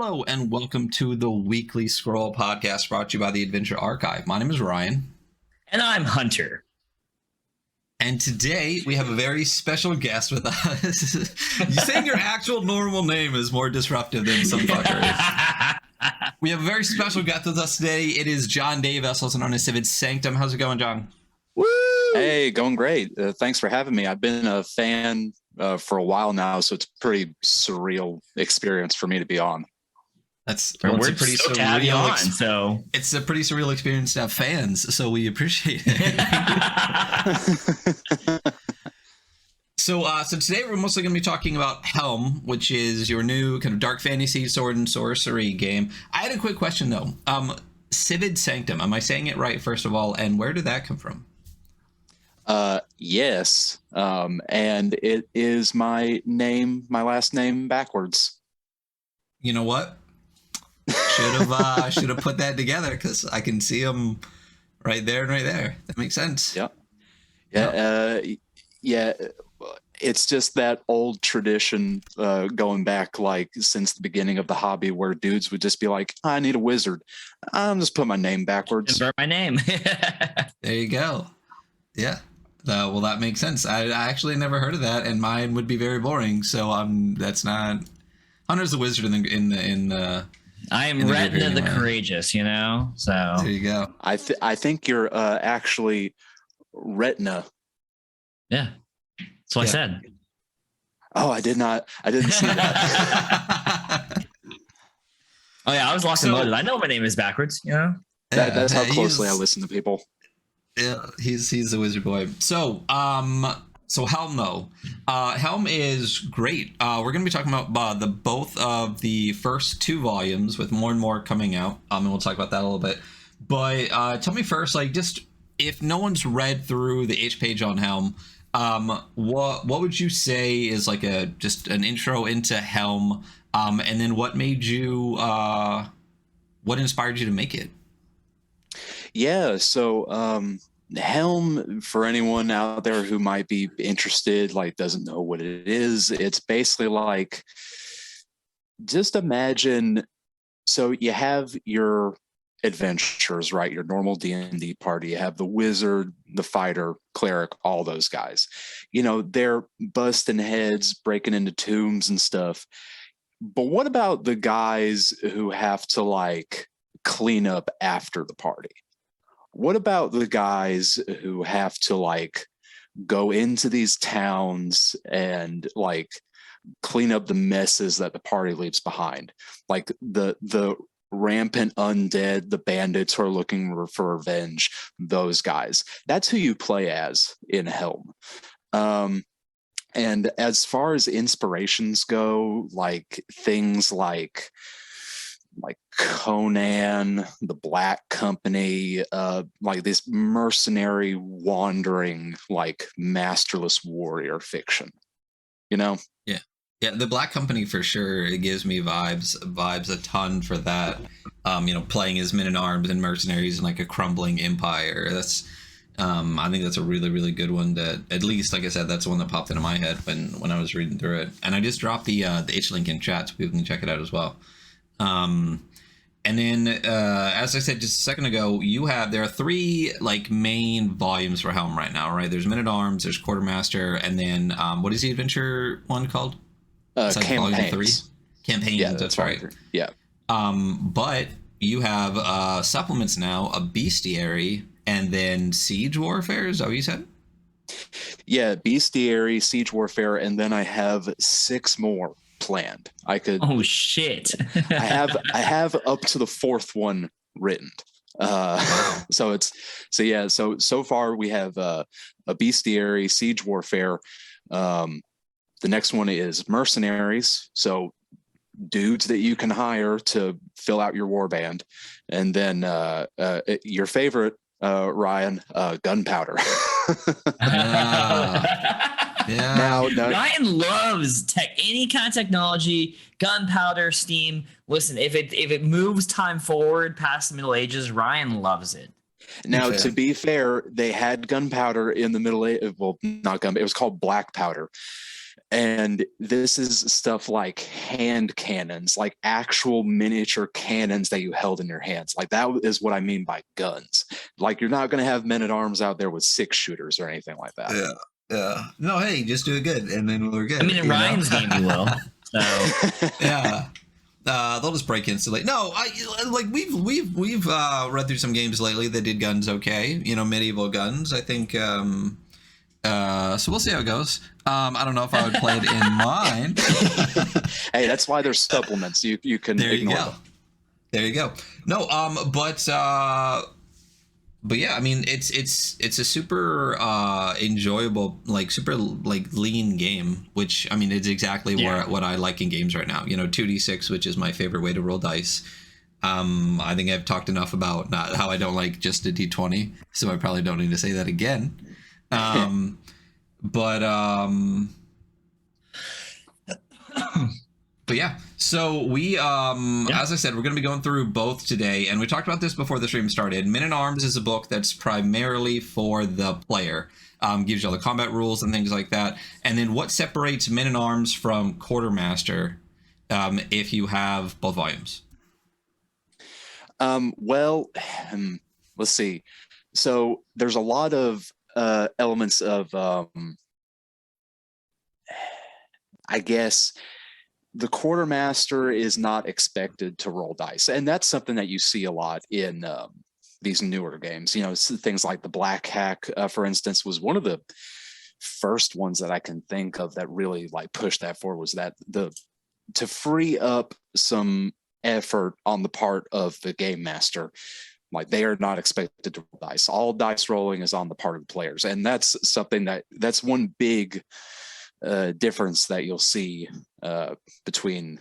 Hello and welcome to the Weekly Scroll podcast brought to you by the Adventure Archive. My name is Ryan. And I'm Hunter. And today we have a very special guest with us. Saying your actual normal name is more disruptive than some fuckers. We have a very special guest with us today. It is Jon Davis, also known as Sivad Sanctum. How's it going, Jon? Woo! Hey, going great. Thanks for having me. I've been a fan for a while now, so it's a pretty surreal experience for me to be on. It's We're a pretty so to have you on, so it's a pretty surreal experience to have fans, so we appreciate it. So today we're mostly going to be talking about Helm, which is your new kind of dark fantasy sword and sorcery game. I had a quick question though. Sivad Sanctum, am I saying it right first of all, and where did that come from? Yes, and it is my last name backwards. You know what? Should have put that together because I can see them right there and right there. That makes sense. Yep. Yeah. It's just that old tradition going back like since the beginning of the hobby, where dudes would just be like, "I need a wizard. I'm just put my name backwards." Invert my name. There you go. Yeah. Well, that makes sense. I actually never heard of that, and mine would be very boring. So that's not. Hunter's the wizard in the. I am Retina the Courageous, you know. So there you go. I think you're actually Retina. Yeah, that's what I said. Oh, I didn't see that. Oh yeah, I was locked and loaded. I know my name is backwards, you know. That's how closely I listen to people. Yeah, he's a wizard boy. So Helm though, Helm is great. We're going to be talking about both of the first two volumes, with more and more coming out, and we'll talk about that a little bit. But tell me first, like, just if no one's read through the H page on Helm, what would you say is like just an intro into Helm, and then what made you what inspired you to make it? Yeah, so Helm, for anyone out there who might be interested, like doesn't know what it is, it's basically like, just imagine, so you have your adventurers, right? Your normal D&D party. You have the wizard, the fighter, cleric, all those guys. You know, they're busting heads, breaking into tombs and stuff. But what about the guys who have to like clean up after the party? What about the guys who have to like go into these towns and like clean up the messes that the party leaves behind? Like the rampant undead, the bandits who are looking for revenge, those guys. That's who you play as in Helm. And as far as inspirations go, like things like Conan, the Black Company, like this mercenary, wandering, like masterless warrior fiction, you know? Yeah, the Black Company for sure. It gives me vibes a ton for that. Playing as men-at-arms and mercenaries in like a crumbling empire. That's I think that's a really, really good one. That, at least, like I said, that's the one that popped into my head when I was reading through it. And I just dropped the H link in chat so people can check it out as well. And then, as I said just a second ago, there are three like main volumes for Helm right now, right? There's Men-at-Arms, there's Quartermaster, and then what is the adventure one called? It's like Campaigns. Campaigns, yeah, that's right. Yeah. But you have supplements now, a bestiary, and then siege warfare. Is that what you said? Yeah, bestiary, siege warfare, and then I have 6 more planned. I could. Oh shit! I have up to the 4th one written. So far we have a bestiary, siege warfare. The next one is mercenaries, so dudes that you can hire to fill out your warband, and then your favorite, Ryan, gunpowder. Yeah. Now, Ryan loves any kind of technology, gunpowder, steam. Listen, if it moves time forward past the Middle Ages, Ryan loves it. Now, to be fair, they had gunpowder in the Middle Ages. Well, not gun. It was called black powder. And this is stuff like hand cannons, like actual miniature cannons that you held in your hands. Like that is what I mean by guns. Like you're not going to have men-at-arms out there with 6-shooters or anything like that. Yeah. Yeah. No, hey, just do it good, and then we're good. I mean, in Ryan's game, you will. So Yeah. They'll just break instantly. No, we've read through some games lately that did guns okay. Medieval guns. I think. So we'll see how it goes. I don't know if I would play it in mine. Hey, that's why there's supplements. You can ignore them. There you go. No, but yeah, I mean, it's a super enjoyable, super lean game, which I mean, it's exactly what I like in games right now. 2d6, which is my favorite way to roll dice. I think I've talked enough about how I don't like just a d20, so I probably don't need to say that again. But yeah, so we, as I said, we're going to be going through both today, and we talked about this before the stream started. Men-at-Arms is a book that's primarily for the player, gives you all the combat rules and things like that. And then what separates Men-at-Arms from Quartermaster, if you have both volumes? Well, let's see. So there's a lot of elements of, I guess, the Quartermaster is not expected to roll dice. And that's something that you see a lot in these newer games. Things like the Black Hack, for instance, was one of the first ones that I can think of that really pushed that forward, was that to free up some effort on the part of the game master. They are not expected to roll dice. All dice rolling is on the part of the players. And that's something that's one big difference that you'll see between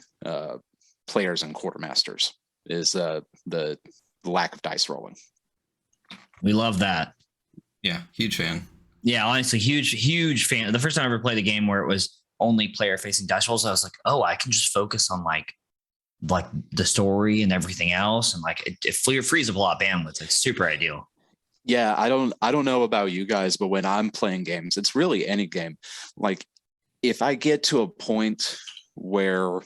players and Quartermasters is the lack of dice rolling. we love that. Yeah, huge fan. Yeah, honestly, huge fan. The first time I ever played a game where it was only player facing dice rolls, I was like, oh, I can just focus on like the story and everything else, and it frees up a lot of bandwidth. It's super ideal. Yeah, I don't know about you guys, but when I'm playing games, it's really any game. If I get to a point where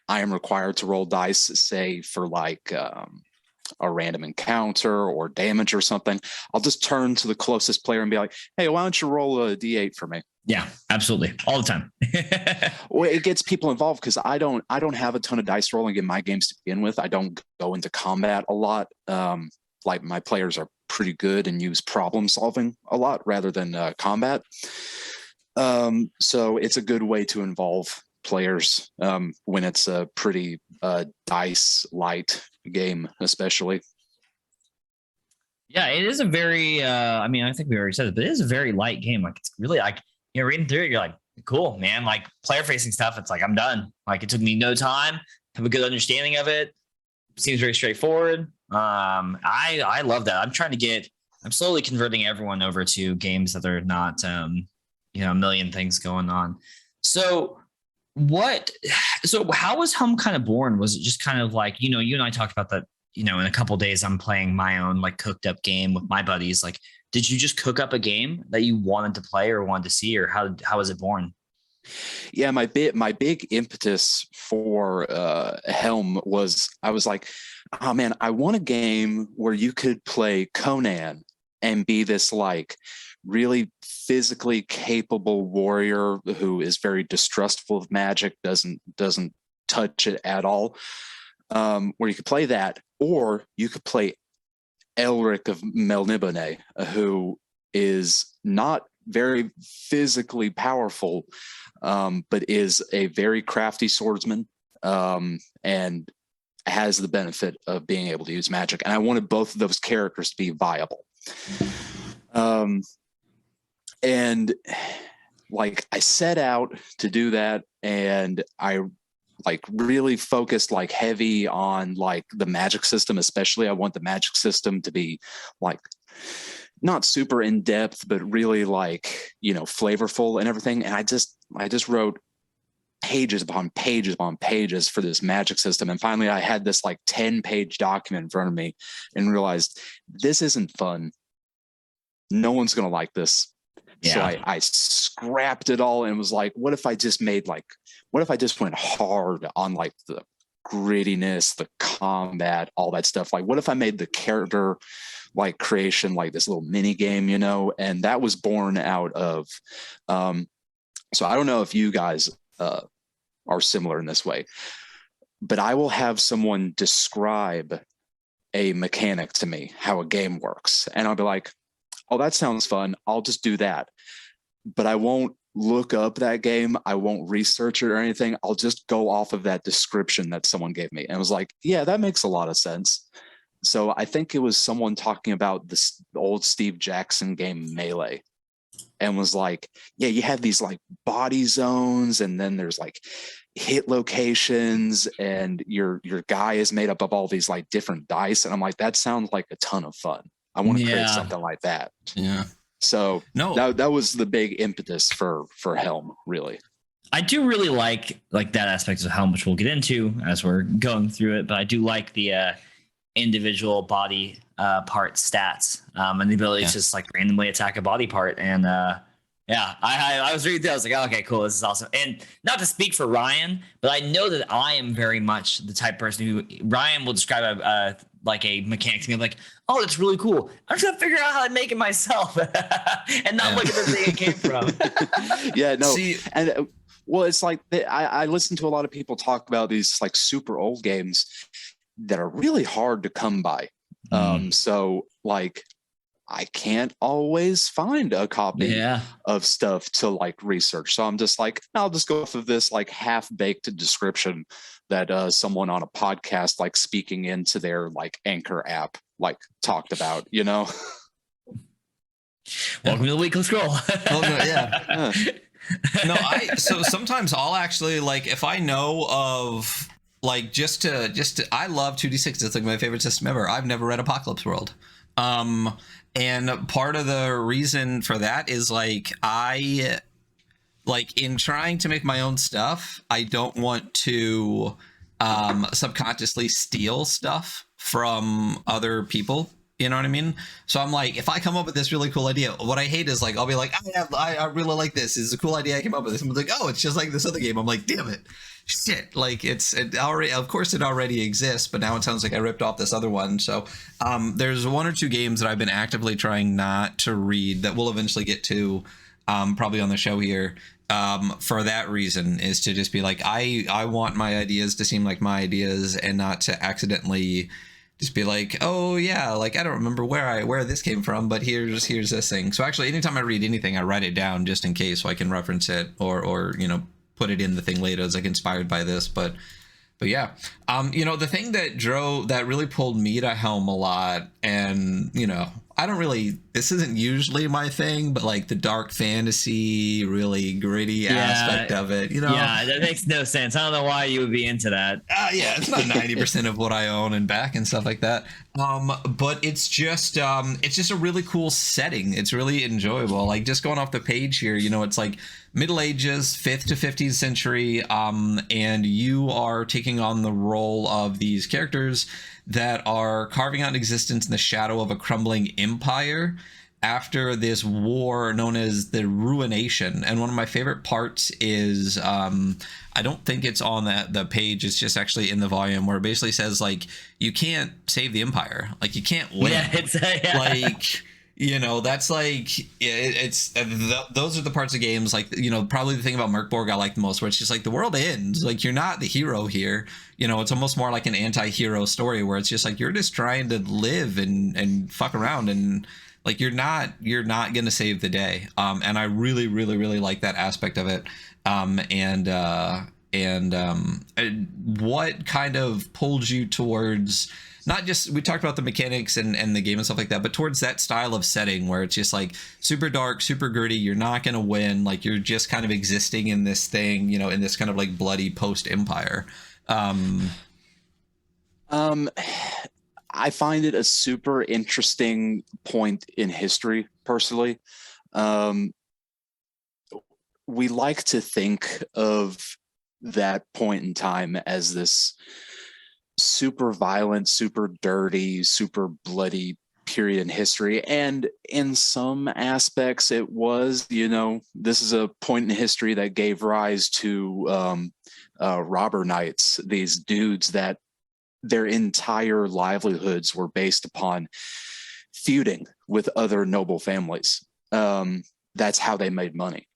I am required to roll dice, say for a random encounter or damage or something, I'll just turn to the closest player and be like, hey, why don't you roll a D8 for me? Yeah, absolutely. All the time. Well, it gets people involved because I don't have a ton of dice rolling in my games to begin with. I don't go into combat a lot. My players are pretty good and use problem solving a lot rather than combat. So it's a good way to involve players when it's a pretty dice light game, especially. Yeah, it is a very, I think we already said it, but it is a very light game. It's really reading through it, you're like, cool, man. Player facing stuff, it's I'm done. It took me no time, have a good understanding of it. Seems very straightforward. I love that. I'm slowly converting everyone over to games that are not, a million things going on. So how was Helm kind of born? Was it just kind of you and I talked about that, in a couple of days, I'm playing my own cooked up game with my buddies. Did you just cook up a game that you wanted to play or wanted to see, or how was it born? Yeah, my big impetus for Helm was, I was like, oh man, I want a game where you could play Conan and be this really physically capable warrior who is very distrustful of magic, doesn't touch it at all. Where you could play that, or you could play Elric of Melniboné, who is not very physically powerful, but is a very crafty swordsman, and has the benefit of being able to use magic. And I wanted both of those characters to be viable. And I set out to do that, and I really focused like heavy on like the magic system. Especially I want the magic system to be like not super in depth, but really like, you know, flavorful and everything. And I just wrote pages upon pages upon pages for this magic system. And finally I had this like 10-page document in front of me and realized this isn't fun. No one's going to like this. So I scrapped it all and was like, what if I just went hard on like the grittiness, the combat, all that stuff? Like, what if I made the character like creation like this little mini game, and that was born out of so I don't know if you guys are similar in this way, but I will have someone describe a mechanic to me, how a game works, and I'll be like, oh, that sounds fun, I'll just do that. But I won't look up that game, I won't research it or anything, I'll just go off of that description that someone gave me, and was like, yeah, that makes a lot of sense. So I think it was someone talking about this old Steve Jackson game Melee, and was like, yeah, you have these like body zones, and then there's like hit locations, and your guy is made up of all these like different dice. And I'm like, that sounds like a ton of fun. I want to create something like that. Yeah. So that was the big impetus for Helm, really. I do really like that aspect of Helm, which we'll get into as we're going through it. But I do like the individual body part stats and the ability to just like randomly attack a body part. And I was reading through, I was like, oh, okay, cool, this is awesome. And not to speak for Ryan, but I know that I am very much the type of person who Ryan will describe a mechanic to me. I'm like, oh, that's really cool, I'm just gonna figure out how to make it myself and not look at the thing it came from. Yeah, no. See, and well, it's like I listen to a lot of people talk about these like super old games that are really hard to come by. So like I can't always find a copy of stuff to like research. So I'm just like, I'll just go off of this like half-baked description that someone on a podcast like speaking into their like Anchor app like talked about, Welcome to the weekly scroll. No, so sometimes I'll actually like, if I know of like just to I love 2d6. It's like my favorite system ever. I've never read Apocalypse World. And part of the reason for that is like I like in trying to make my own stuff, I don't want to subconsciously steal stuff from other people. You know what I mean? So I'm like, if I come up with this really cool idea, what I hate is like, I'll be like, I really like this. It's a cool idea I came up with. Someone's like, oh, it's just like this other game. I'm like, damn it. Shit. Like it already, of course it already exists, but now it sounds like I ripped off this other one. So there's one or two games that I've been actively trying not to read that we'll eventually get to probably on the show here. For that reason is to just be like, I want my ideas to seem like my ideas and not to accidentally just be like, oh yeah, like I don't remember where this came from, but here's this thing. So actually anytime I read anything, I write it down just in case so I can reference it or put it in the thing later as like inspired by this. But yeah, the thing that really pulled me to Helm a lot, and this isn't usually my thing, but like the dark fantasy, really gritty aspect of it, Yeah, that makes no sense. I don't know why you would be into that. Yeah, it's not 90% of what I own and back and stuff like that. But it's just a really cool setting. It's really enjoyable. Like just going off the page here, it's like Middle Ages, 5th to 15th century, and you are taking on the role of these characters that are carving out existence in the shadow of a crumbling empire after this war known as the Ruination. And one of my favorite parts is I don't think it's on the page, it's just actually in the volume, where it basically says like you can't save the empire, like you can't win. Like that's like those are the parts of games like probably the thing about Merkborg I like the most, where it's just like the world ends, like you're not the hero here. It's almost more like an anti-hero story where it's just like you're just trying to live and fuck around, and like you're not gonna save the day. And I really really really like that aspect of it. What kind of pulled you towards, not just, we talked about the mechanics and the game and stuff like that, but towards that style of setting where it's just like super dark, super gritty, you're not going to win, like you're just kind of existing in this thing, in this kind of like bloody post-empire. I find it a super interesting point in history, personally. We like to think of that point in time as this super violent, super dirty, super bloody period in history. And in some aspects, it was, this is a point in history that gave rise to robber knights, these dudes that their entire livelihoods were based upon feuding with other noble families. That's how they made money.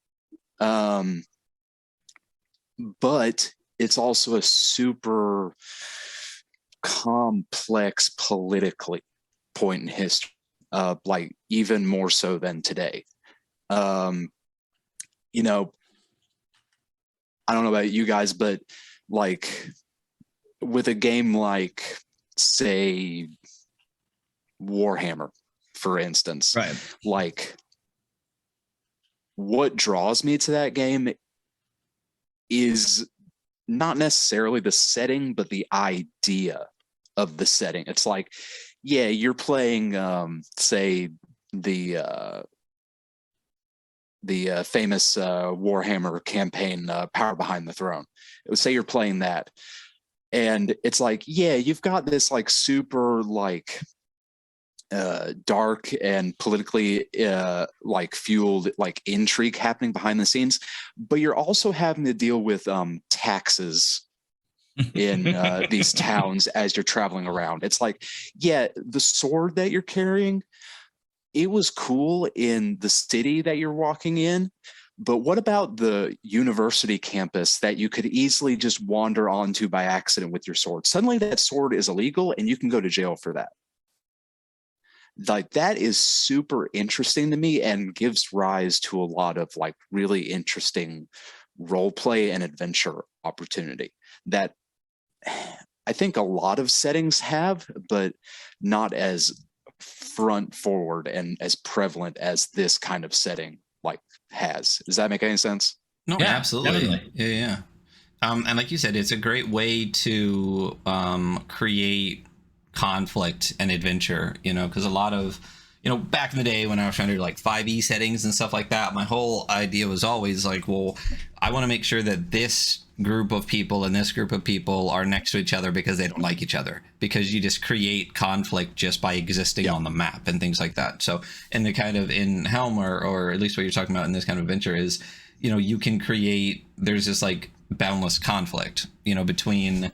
But it's also a super complex politically point in history, like even more so than today. I don't know about you guys, but like with a game like, say, Warhammer, for instance, Right. like what draws me to that game is not necessarily the setting, but the idea of the setting. It's like, yeah, you're playing, say, the famous Warhammer campaign, Power Behind the Throne. It would say you're playing that, and it's like, yeah, you've got this like super like dark and politically like fueled like intrigue happening behind the scenes, but you're also having to deal with taxes in these towns as you're traveling around. It's like, yeah, the sword that you're carrying, it was cool in the city that you're walking in, but what about the university campus that you could easily just wander onto by accident with your sword? Suddenly that sword is illegal and you can go to jail for that. Like that is super interesting to me and gives rise to a lot of like really interesting role play and adventure opportunity that I think a lot of settings have, but not as front forward and as prevalent as this kind of setting like has. Does that make any sense? No, Yeah, absolutely. definitely. Yeah. And like you said, it's a great way to create conflict and adventure, because a lot of, back in the day when I was trying to do like 5e settings and stuff like that, my whole idea was always like, well, I want to make sure that this group of people and this group of people are next to each other because they don't like each other, because you just create conflict just by existing on the map and things like that. So, and the kind of in Helm or at least what you're talking about in this kind of adventure is, you can create, there's this like boundless conflict, between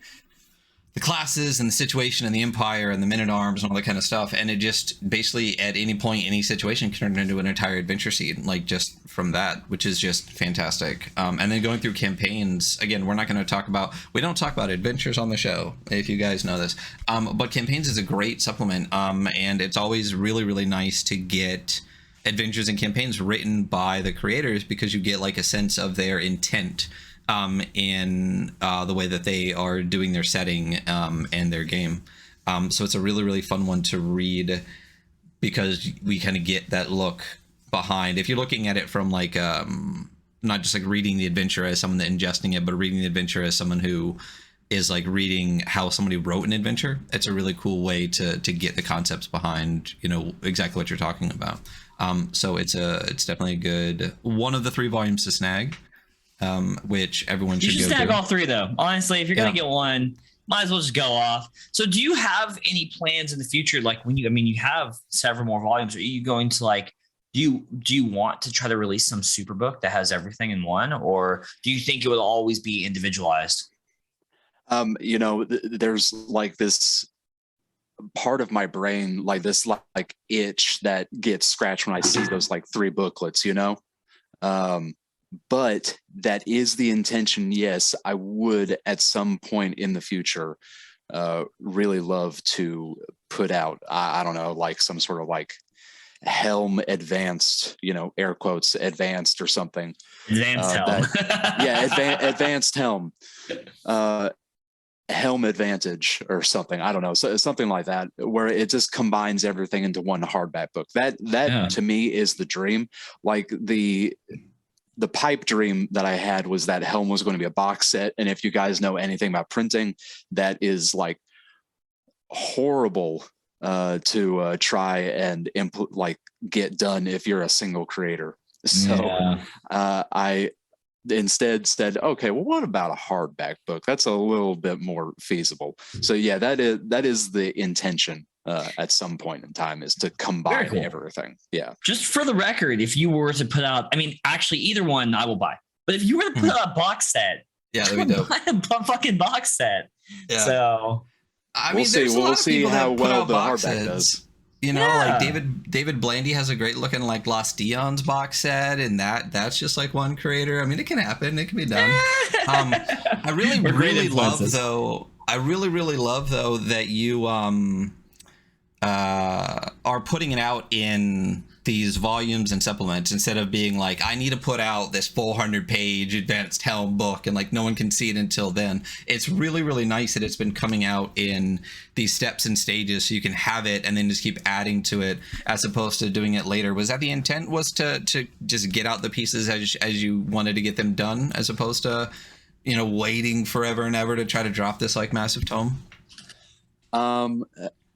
the classes and the situation and the empire and the men-at-arms and all that kind of stuff, and it just basically at any point, any situation can turn into an entire adventure scene, like just from that, which is just fantastic. And then going through campaigns, again, we don't talk about adventures on the show, if you guys know this, but campaigns is a great supplement, and it's always really, really nice to get adventures and campaigns written by the creators, because you get like a sense of their intent in the way that they are doing their setting and their game. So it's a really, really fun one to read, because we kind of get that look behind. If you're looking at it from like not just like reading the adventure as someone that ingesting it, but reading the adventure as someone who is like reading how somebody wrote an adventure, it's a really cool way to get the concepts behind, exactly what you're talking about. So it's definitely a good one of the 3 volumes to snag. Which everyone should go. You should snag all 3 though. Honestly, if you're gonna get one, might as well just go off. So do you have any plans in the future? Like when you have several more volumes, are you going to like, do you want to try to release some super book that has everything in one, or do you think it will always be individualized? There's like this part of my brain, like this like itch that gets scratched when I see those like 3 booklets, but that is the intention. Yes, I would at some point in the future really love to put out, I don't know, like some sort of like Helm advanced, air quotes, advanced or something. Advanced Helm. Advanced Helm. Helm Advantage or something. I don't know. So something like that, where it just combines everything into one hardback book. That to me is the dream. Like the pipe dream that I had was that Helm was going to be a box set. And if you guys know anything about printing, that is like horrible to try and get done if you're a single creator. So I instead said, okay, well, what about a hardback book? That's a little bit more feasible. So yeah, that is the intention at some point in time, is to combine cool. everything. Yeah. Just for the record, if you were to put out, I mean, actually either one I will buy, but if you were to put out a box set, yeah, that'd be dope. buy a fucking box set. Yeah. So I mean, we'll see how well the hardback does. You know, Yeah. like David Blandy has a great looking like Lost Dion's box set, and that's just like one creator. I mean, it can happen. It can be done. I really love though that you are putting it out in these volumes and supplements instead of being like, I need to put out this 400-page advanced Helm book and like no one can see it until then. It's really, really nice that it's been coming out in these steps and stages so you can have it and then just keep adding to it as opposed to doing it later. Was that the intent, was to just get out the pieces as you wanted to get them done, as opposed to, you know, waiting forever and ever to try to drop this like massive tome?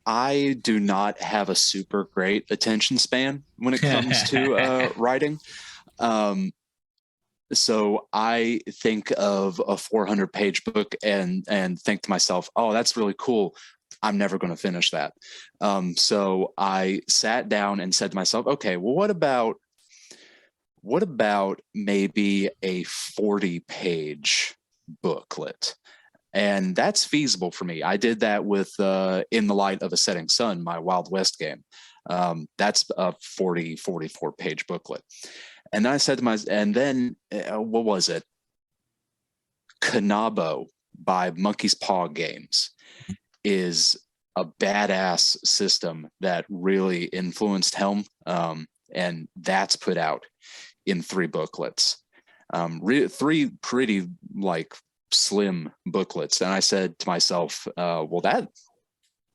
I do not have a super great attention span when it comes to writing. So I think of a 400-page book and think to myself, oh, that's really cool. I'm never going to finish that. So I sat down and said to myself, okay, well, what about maybe a 40-page booklet? And that's feasible for me. I did that with In the Light of a Setting Sun, my Wild West game. That's a 44-page booklet. And then I said to myself, and then what was it? Kanabo by Monkey's Paw Games is a badass system that really influenced Helm. And that's put out in 3 booklets. 3 pretty like slim booklets. And I said to myself, well,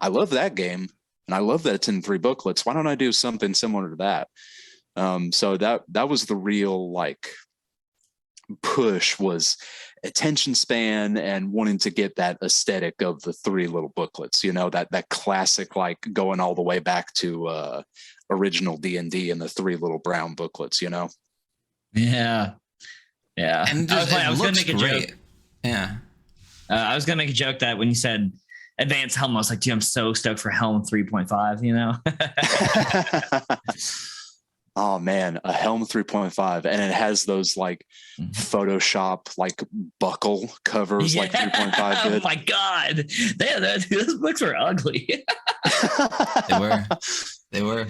I love that game and I love that it's in 3 booklets. Why don't I do something similar to that? So that was the real like push, was attention span and wanting to get that aesthetic of the 3 little booklets, you know, that classic, like going all the way back to original D&D and the 3 little brown booklets, you know? Yeah. And I was going to make a joke. Yeah. I was going to make a joke that when you said advanced Helm, I was like, dude, I'm so stoked for Helm 3.5, you know? Oh man, a Helm 3.5, and it has those like Photoshop like buckle covers like 3.5 did. Oh my god, those books were ugly. They were.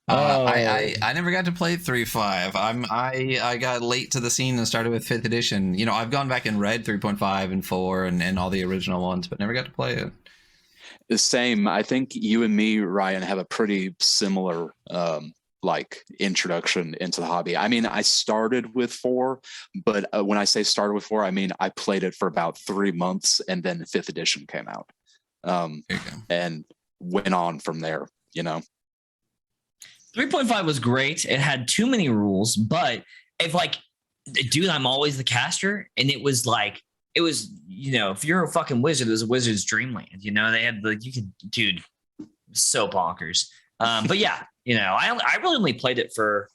I never got to play 3.5. I got late to the scene and started with 5th edition. You know, I've gone back and read 3.5 and 4 and all the original ones, but never got to play it. The same. I think you and me, Ryan, have a pretty similar like introduction into the hobby. I mean, I started with 4, but when I say started with 4, I mean I played it for about 3 months and then 5th edition came out. And went on from there, you know. 3.5 was great. It had too many rules, but if like, dude, I'm always the caster, and it was, you know, if you're a fucking wizard, it was a wizard's dreamland. You know, they had like, you could, dude, so bonkers. But yeah, you know, I really only played it for,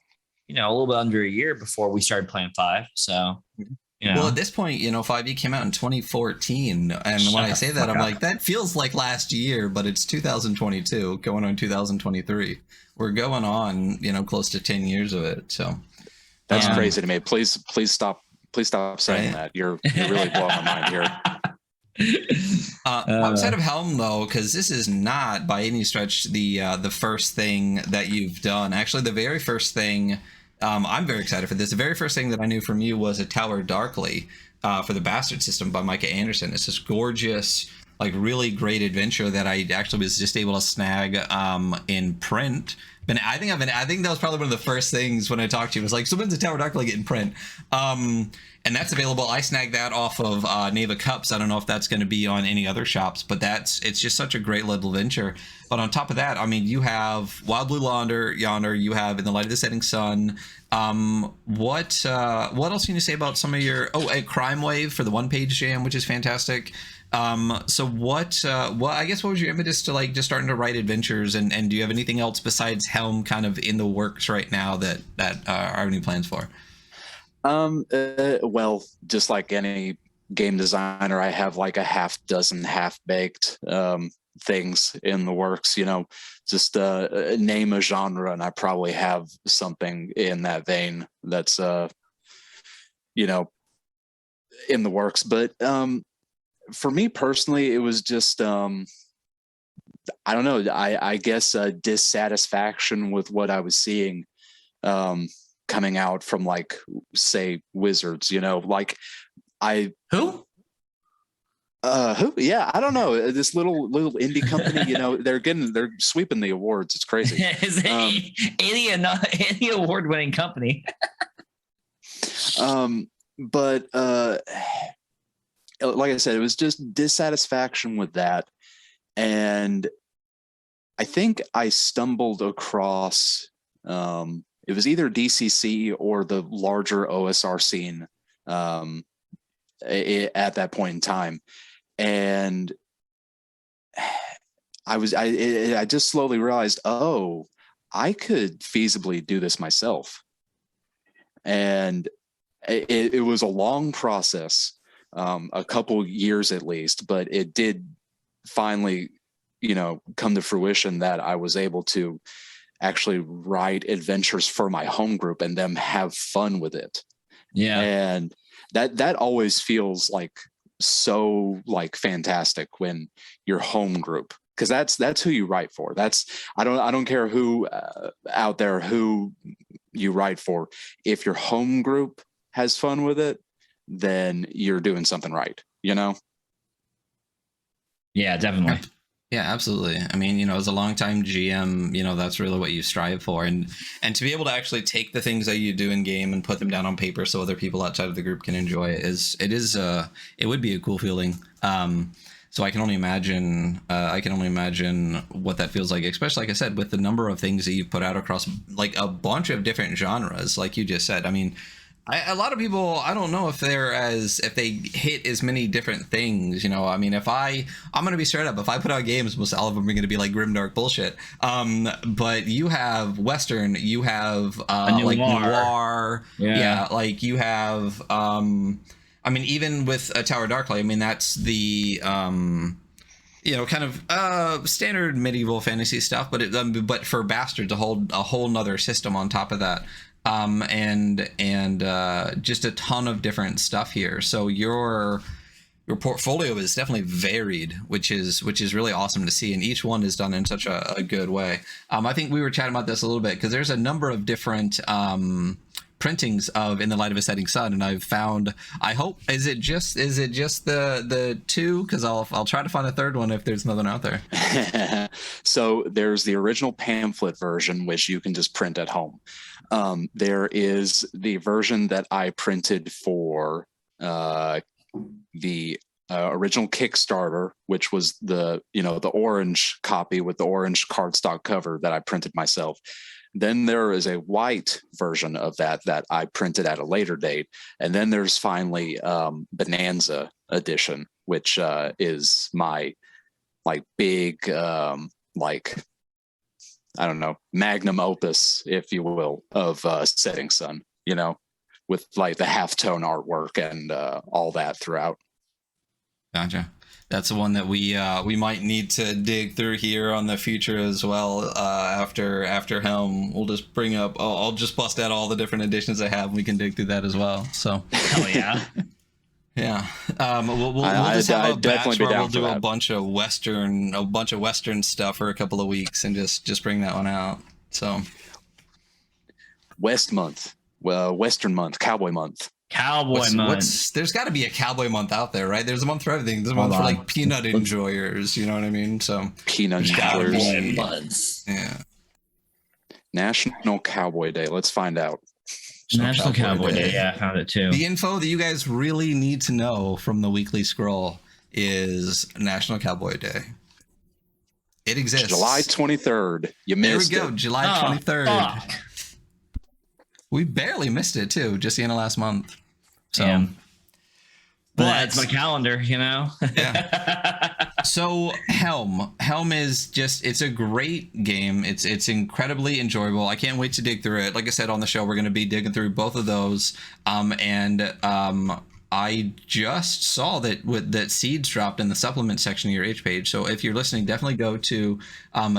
you know, a little bit under a year before we started playing 5. So, you know. Well, at this point, you know, 5e came out in 2014, and when I say that, I'm like, that feels like last year, but it's 2022, going on 2023. We're going on, you know, close to 10 years of it. So that's crazy to me. Please stop saying that. You're really blowing my mind here. Outside of Helm, though, because this is not by any stretch the first thing that you've done. Actually, the very first thing, I'm very excited for this. The very first thing that I knew from you was A Tower Darkly for the Bastard System by Micah Anderson. It's this gorgeous, like really great adventure that I actually was just able to snag in print. But I think that was probably one of the first things when I talked to you, was like, so when's The Tower Darkly get in print? And that's available. I snagged that off of Knave of Cups. I don't know if that's going to be on any other shops, but it's just such a great little adventure. But on top of that, I mean, you have Wild Blue Yonder, you have In the Light of the Setting Sun. What else can you say about some of your a Crime Wave for the 1-page jam, which is fantastic. So what I guess what was your impetus to like just starting to write adventures, and do you have anything else besides Helm kind of in the works right now that are any plans for? Well, just like any game designer, I have like a half dozen half-baked things in the works, just name a genre and I probably have something in that vein that's in the works. But for me personally, it was just I don't know, I guess dissatisfaction with what I was seeing coming out from, like, say, Wizards, like Who? Yeah, I don't know. This little indie company, they're sweeping the awards. It's crazy. Is it any award-winning company? But like I said, it was just dissatisfaction with that. And I think I stumbled across, it was either DCC or the larger OSR scene at that point in time. And I just slowly realized, oh, I could feasibly do this myself. And it was a long process, a couple years at least, but it did finally, come to fruition that I was able to actually write adventures for my home group and them have fun with it. Yeah. And that always feels like so, like, fantastic when your home group, because that's who you write for. I don't care who out there who you write for. If your home group has fun with it, then you're doing something right, Yeah, definitely. Yeah, absolutely. I mean, as a longtime GM, that's really what you strive for, and to be able to actually take the things that you do in game and put them down on paper so other people outside of the group can enjoy it it would be a cool feeling. So I can only imagine what that feels like, especially, like I said, with the number of things that you've put out across, like, a bunch of different genres, like you just said. I mean, a lot of people, I don't know if they hit as many different things, I mean, I'm going to be straight up, if I put out games, most all of them are going to be like grimdark bullshit. But you have Western, you have like noir. Yeah. Like you have, I mean, even with Tower Darklight, I mean, that's the, kind of standard medieval fantasy stuff, but for Bastards, a whole nother system on top of that. And just a ton of different stuff here. So your portfolio is definitely varied, which is really awesome to see. And each one is done in such a good way. I think we were chatting about this a little bit because there's a number of different printings of In the Light of a Setting Sun, and I've found, I hope, is it just the two? Because I'll try to find a third one if there's another one out there. So there's the original pamphlet version, which you can just print at home. There is the version that I printed for the original Kickstarter, which was the orange copy with the orange cardstock cover that I printed myself. Then there is a white version of that I printed at a later date. And then there's finally Bonanza edition, which is my, like, big, like, I don't know, magnum opus, if you will, of Setting Sun, with, like, the halftone artwork and all that throughout. Gotcha. That's the one that we might need to dig through here on the future as well. After Helm, we'll just bring up. I'll just bust out all the different editions I have. And we can dig through that as well. So. Oh yeah. Yeah. We'll just have a batch where we'll do a bunch of Western stuff for a couple of weeks and just bring that one out. So. Western month, Cowboy month. There's got to be a cowboy month out there, right? There's a month for everything. There's a month for, like, peanut enjoyers. You know what I mean? So peanut enjoyers. Months. Yeah. National Cowboy Day. Let's find out. National Cowboy Day. Yeah, I found it too. The info that you guys really need to know from the weekly scroll is National Cowboy Day. It exists. July 23rd. You missed it. There we go. July 23rd. Fuck. We barely missed it too, just the end of last month. So, but it's my calendar, Yeah. So Helm is it's a great game. It's incredibly enjoyable. I can't wait to dig through it. Like I said on the show, we're going to be digging through both of those. I just saw that seeds dropped in the supplement section of your H page. So if you're listening, definitely go to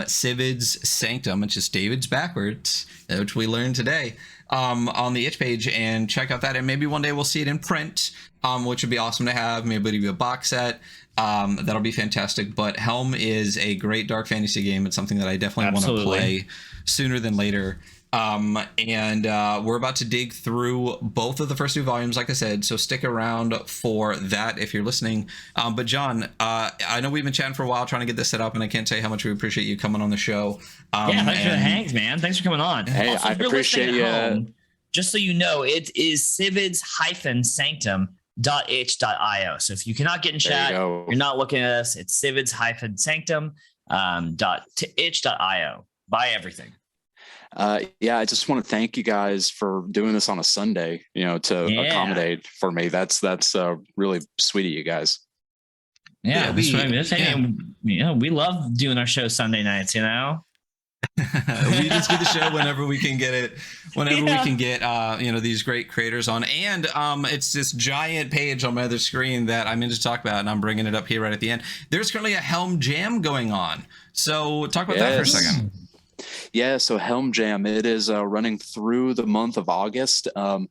Sivid's Sanctum, which is David's backwards, which we learned today, on the itch page, and check out that. And maybe one day we'll see it in print, which would be awesome to have. Maybe give you a box set. That'll be fantastic. But Helm is a great dark fantasy game. It's something that I definitely want to play sooner than later. And we're about to dig through both of the first 2 volumes, like I said, so stick around for that if you're listening. But Jon, I know we've been chatting for a while trying to get this set up, and I can't tell you how much we appreciate you coming on the show. Yeah, thanks for the hangs, man. Thanks for coming on. Hey, also, I appreciate you. Home, just so you know, it is civids-sanctum.itch.io. So if you cannot get in chat, you're not looking at us, it's civids-sanctum.itch.io. Buy everything. Yeah, I just want to thank you guys for doing this on a Sunday, to accommodate for me. That's really sweet of you guys. Yeah, we love doing our show Sunday nights, We just do the show whenever we can get it, we can get, these great creators on. And it's this giant page on my other screen that I'm in to talk about, and I'm bringing it up here right at the end. There's currently a Helm Jam going on. So talk about that for a second. Yeah, so Helm Jam, it is running through the month of August. I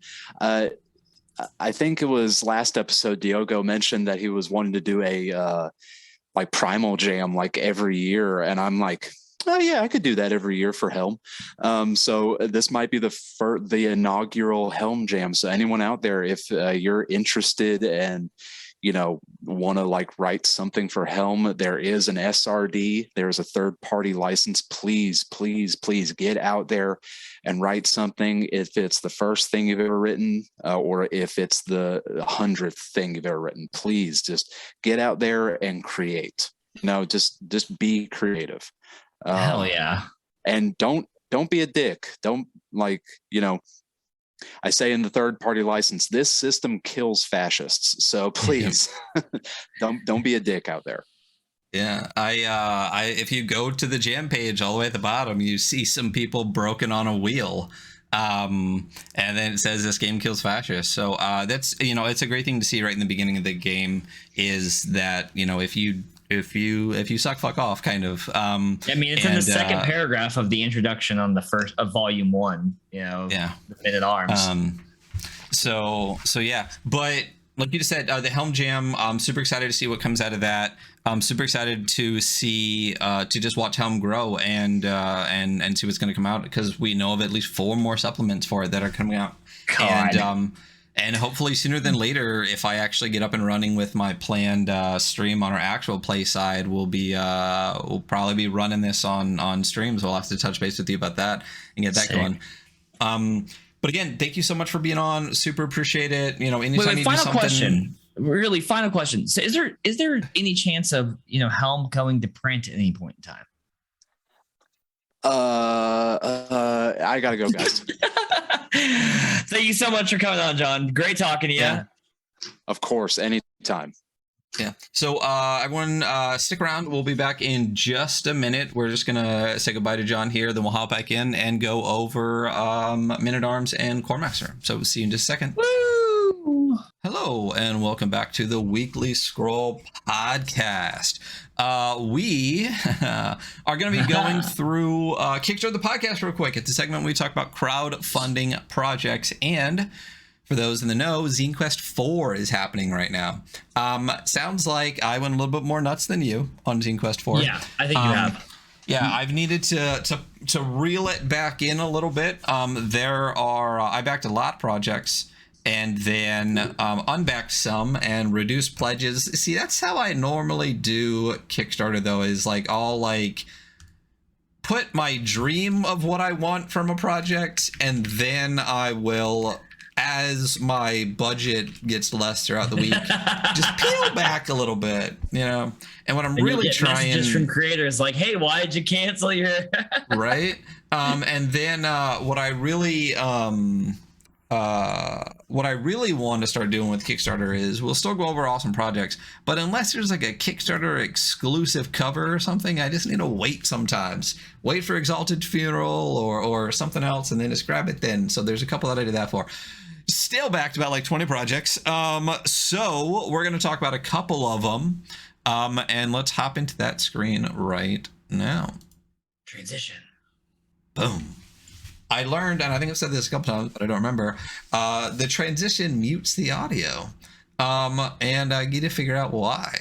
think it was last episode Diogo mentioned that he was wanting to do a like Primal Jam like every year, and I'm like, oh yeah, I could do that every year for Helm. So this might be the inaugural Helm Jam. So anyone out there, if you're interested and want to like write something for Helm, there is an SRD. There's a third-party license. Please get out there and write something. If it's the first thing you've ever written, or if it's the 100th thing you've ever written, please just get out there and create. Just be creative. Hell yeah! And don't be a dick. Don't I say in the third-party license, this system kills fascists. So please, don't be a dick out there. Yeah, I if you go to the jam page all the way at the bottom, you see some people broken on a wheel, and then it says this game kills fascists. So that's it's a great thing to see right in the beginning of the game. Is that if you suck, fuck off, kind of. It's in the second paragraph of the introduction on the first of volume 1. The Men at Arms. So yeah, but like you just said, the Helm Jam. I'm super excited to see what comes out of that. I'm super excited to see to just watch Helm grow and see what's going to come out, because we know of at least 4 more supplements for it that are coming out. God. And hopefully sooner than later, if I actually get up and running with my planned stream on our actual play side, we'll probably be running this on streams. We'll have to touch base with you about that and get that going. But again, thank you so much for being on. Super appreciate it. Anytime final question. Really, final question. So, is there any chance of Helm going to print at any point in time? I gotta go, guys. Thank you so much for coming on, Jon. Great talking to you. Yeah. Of course, anytime. Yeah. So everyone, stick around. We'll be back in just a minute. We're just gonna say goodbye to Jon here, then we'll hop back in and go over Men at Arms and Core Master. So we'll see you in just a second. Woo! Hello, and welcome back to the Weekly Scroll Podcast. We are going to be going through Kickstart the Podcast real quick. It's a segment where we talk about crowdfunding projects. And for those in the know, Zine Quest 4 is happening right now. Sounds like I went a little bit more nuts than you on Zine Quest 4. Yeah, I think you have. Yeah, I've needed to reel it back in a little bit. I backed a lot of projects, and then unbacked some and reduced pledges. See, that's how I normally do Kickstarter, though, is like I'll put my dream of what I want from a project, and then I will, as my budget gets less throughout the week, just peel back a little bit, And when I'm really trying, messages from creators like, "Hey, why did you cancel your?" Right. And then what I really want to start doing with Kickstarter is we'll still go over awesome projects, but unless there's like a Kickstarter exclusive cover or something, I just need to wait sometimes. Wait for Exalted Funeral or something else, and then just grab it then. So there's a couple that I did that for. stale backed about like 20 projects. So we're going to talk about a couple of them. And let's hop into that screen right now. Transition. Boom. I learned, and I think I've said this a couple times, but I don't remember, the transition mutes the audio. And I need to figure out why.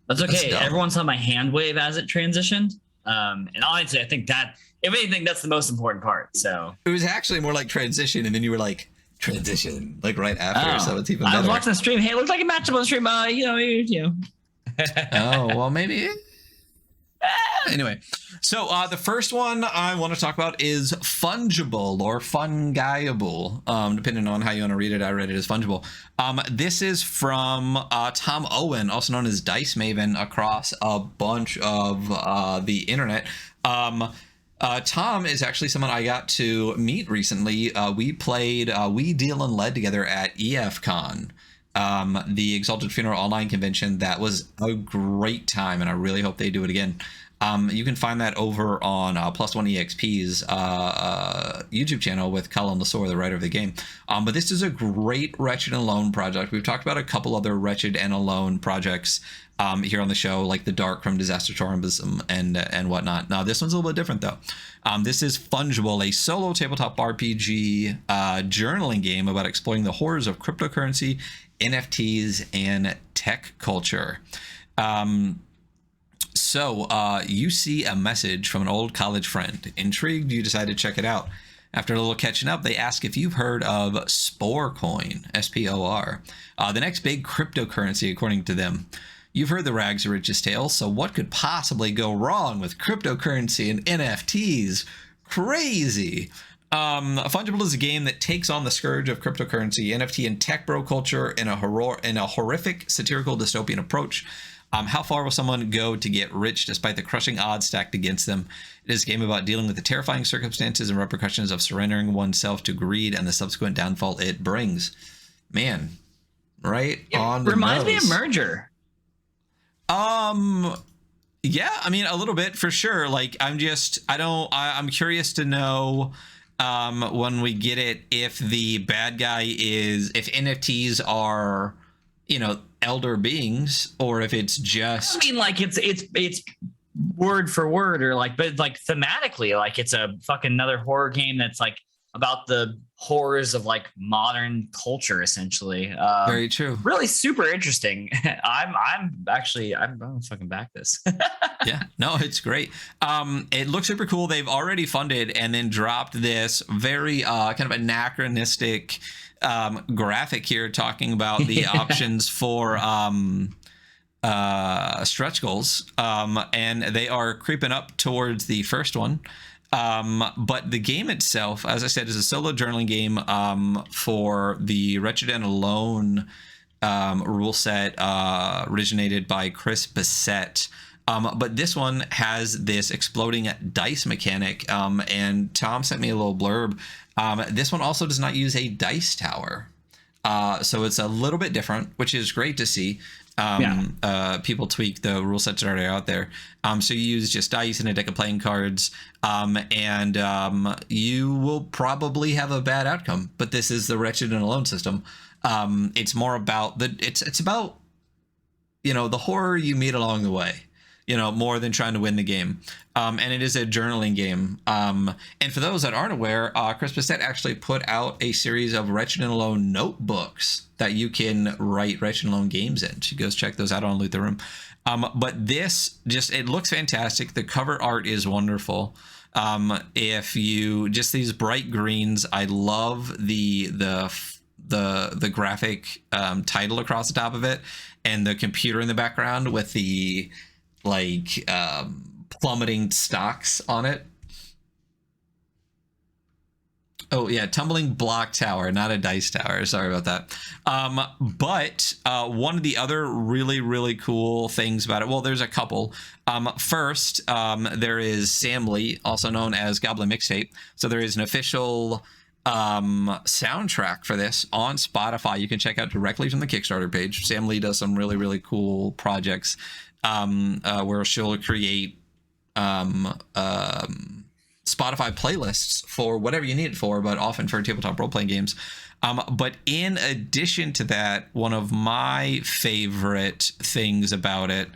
That's okay. Everyone saw my hand wave as it transitioned. And honestly, I think that, if anything, that's the most important part. So it was actually more like transition, and then you were like, transition, like right after. So it's even better. I was watching the stream. Hey, it looks like a matchup on the stream. You know. Oh, well, maybe. Anyway, so the first one I want to talk about is fungible or fungiable, depending on how you want to read it. I read it as fungible. This is from Tom Owen, also known as Dice Maven, across a bunch of the internet. Tom is actually someone I got to meet recently. We played We Deal and Led together at EFCon. The Exalted Funeral online convention. That was a great time, and I really hope they do it again. You can find that over on Plus One EXP's YouTube channel with Colin Lasore, the writer of the game. But this is a great Wretched and Alone project. We've talked about a couple other Wretched and Alone projects here on the show, like the Dark from Disaster Tourism and whatnot. Now, this one's a little bit different, though. This is Fungible, a solo tabletop RPG journaling game about exploring the horrors of cryptocurrency, NFTs, and tech culture. So you see a message from an old college friend. Intrigued, you decide to check it out. After a little catching up, they ask if you've heard of Spore Coin, SPOR, the next big cryptocurrency, according to them. You've heard the rags to riches tale, so what could possibly go wrong with cryptocurrency and NFTs? Crazy. Fungible is a game that takes on the scourge of cryptocurrency, NFT, and tech bro culture in a horrific satirical dystopian approach. How far will someone go to get rich despite the crushing odds stacked against them? It is a game about dealing with the terrifying circumstances and repercussions of surrendering oneself to greed and the subsequent downfall it brings. Man, right on the reminds nose. Me of Merger. Yeah, I mean, a little bit for sure. Like, I'm curious to know when we get it, if the bad guy if NFTs are, elder beings, or if it's just, I mean, like it's word for word, or but thematically, like it's a fucking another horror game that's like about the horrors of like modern culture, essentially. Very true. Really super interesting. I'm gonna fucking back this. Yeah, no, it's great. It looks super cool. They've already funded and then dropped this very kind of anachronistic graphic here, talking about the options for stretch goals, and they are creeping up towards the first one. But the game itself, as I said, is a solo journaling game for the Wretched and Alone rule set, originated by Chris Bissett. But this one has this exploding dice mechanic, and Tom sent me a little blurb. This one also does not use a dice tower. So it's a little bit different, which is great to see. People tweak the rule sets that are already out there. So you use just dice and a deck of playing cards, and you will probably have a bad outcome. But this is the Wretched and Alone system. It's more about it's about, the horror you meet along the way, more than trying to win the game. And it is a journaling game. And for those that aren't aware, Chris Bissett actually put out a series of Wretched and Alone notebooks that you can write Wretched and Alone games in. She goes check those out on Loot the Room. But this it looks fantastic. The cover art is wonderful. If you just these bright greens, I love the graphic title across the top of it, and the computer in the background with the plummeting stocks on it. Oh yeah, tumbling block tower, not a dice tower. Sorry about that. But one of the other really, really cool things about it, well, there's a couple. First, there is Sam Lee, also known as Goblin Mixtape. So there is an official soundtrack for this on Spotify. You can check out directly from the Kickstarter page. Sam Lee does some really, really cool projects Spotify playlists for whatever you need it for, but often for tabletop role-playing games. But in addition to that, one of my favorite things about it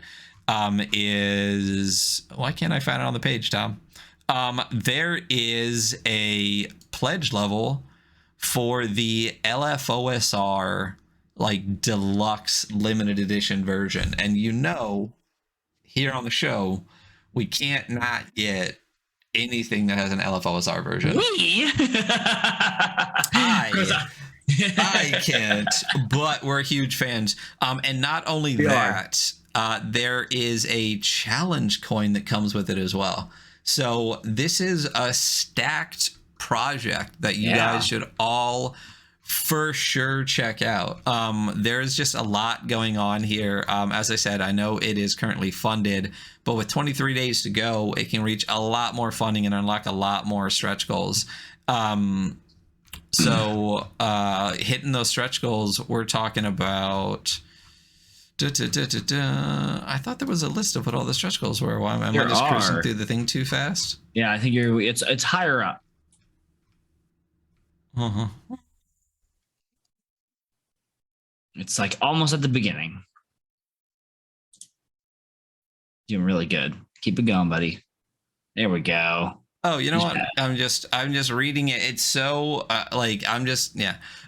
is, why can't I find it on the page, Tom? There is a pledge level for the LFOSR like deluxe limited edition version, and here on the show we can't not get anything that has an LFOSR version. I can't, but we're huge fans. And not only that, there is a challenge coin that comes with it as well. So this is a stacked project that you guys should all for sure check out. There's just a lot going on here. As I said, I know it is currently funded, but with 23 days to go, it can reach a lot more funding and unlock a lot more stretch goals. So hitting those stretch goals, we're talking about. I thought there was a list of what all the stretch goals were. Why am I just cruising through the thing too fast? Yeah, I think it's higher up. It's like almost at the beginning. Doing really good. Keep it going, buddy. There we go. Oh, you know what? I'm just reading it. It's so the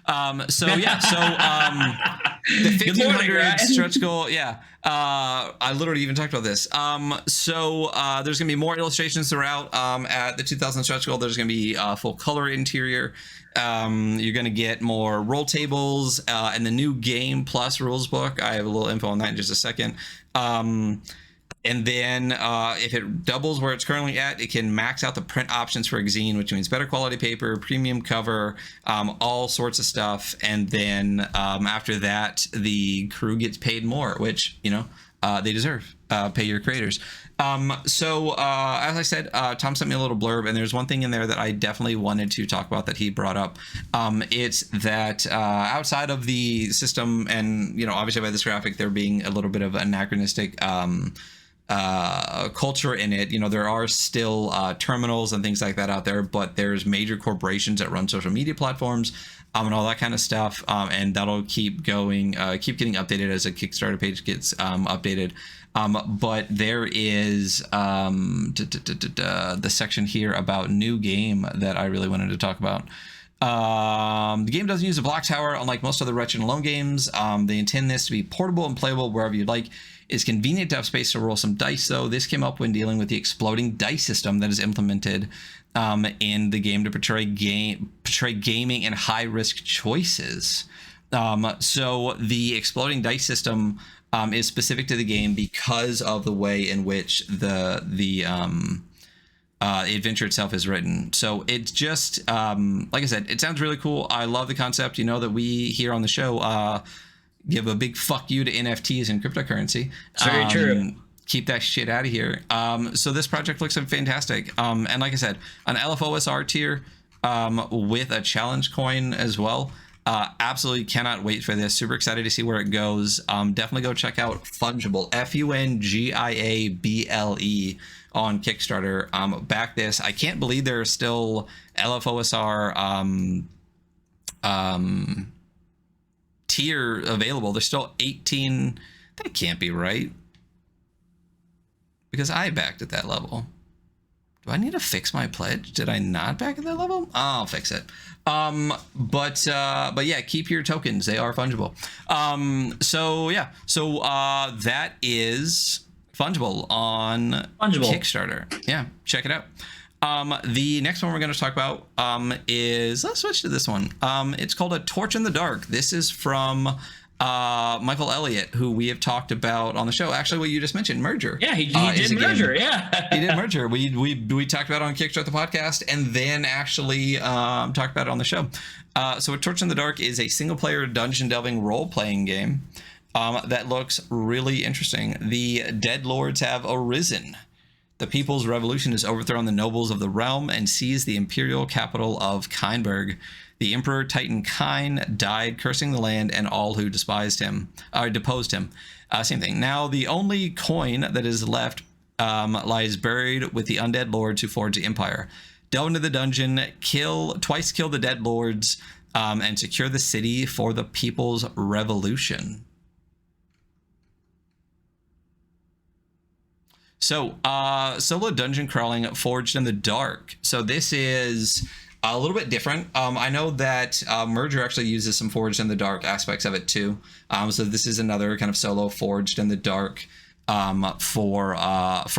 1500 stretch goal. Yeah. I literally even talked about this. There's gonna be more illustrations throughout. At the 2000 stretch goal, there's gonna be full color interior. You're gonna get more roll tables and the new game plus rules book. I have a little info on that in just a second. And then if it doubles where it's currently at, it can max out the print options for Exene, which means better quality paper, premium cover, all sorts of stuff. And then after that, the crew gets paid more, which, they deserve. Pay your creators. As I said, Tom sent me a little blurb, and there's one thing in there that I definitely wanted to talk about that he brought up. It's that outside of the system, and, obviously by this graphic, there being a little bit of anachronistic culture in it, there are still terminals and things like that out there, but there's major corporations that run social media platforms and all that kind of stuff, and that'll keep getting updated as a Kickstarter page gets updated. But there is the section here about new game that I really wanted to talk about. The game doesn't use a block tower, unlike most other Wretched Alone games. They intend this to be portable and playable wherever you'd like. It's convenient to have space to roll some dice, though. This came up when dealing with the exploding dice system that is implemented in the game to portray gaming and high-risk choices. So the exploding dice system is specific to the game because of the way in which the adventure itself is written. So it's just, like I said, it sounds really cool. I love the concept. That we here on the show give a big fuck you to NFTs and cryptocurrency. It's very true. Keep that shit out of here. So this project looks fantastic. And like I said, an LFOSR tier with a challenge coin as well. Absolutely cannot wait for this. Super excited to see where it goes. Definitely go check out Fungible, FUNGIABLE on Kickstarter. Back this. I can't believe there are still LFOSR tier available. There's still 18. That can't be right, because I backed at that level. Do I need to fix my pledge? Did I not back at that level? I'll fix it. But yeah, keep your tokens. They are fungible. So that is Fungible on Kickstarter. Yeah, check it out. The next one we're going to talk about is, let's switch to this one. It's called A Torch in the Dark. This is from Michael Elliott, who we have talked about on the show. Actually, what you just mentioned, Merger. Yeah, he did Merger. Yeah, he did Merger. We talked about it on Kickstart the Podcast, and then actually talked about it on the show. So A Torch in the Dark is a single-player dungeon delving role-playing game that looks really interesting. The Dead Lords have arisen. The People's Revolution has overthrown the nobles of the realm and seized the imperial capital of Kineberg. The Emperor Titan Kine died, cursing the land and all who deposed him. Same thing. Now, the only coin that is left lies buried with the undead lords who forged the empire. delve into the dungeon, kill the dead lords, and secure the city for the People's Revolution. So, solo dungeon crawling forged in the dark. So this is a little bit different. I know that Merger actually uses some forged in the dark aspects of it too. So this is another kind of solo forged in the dark from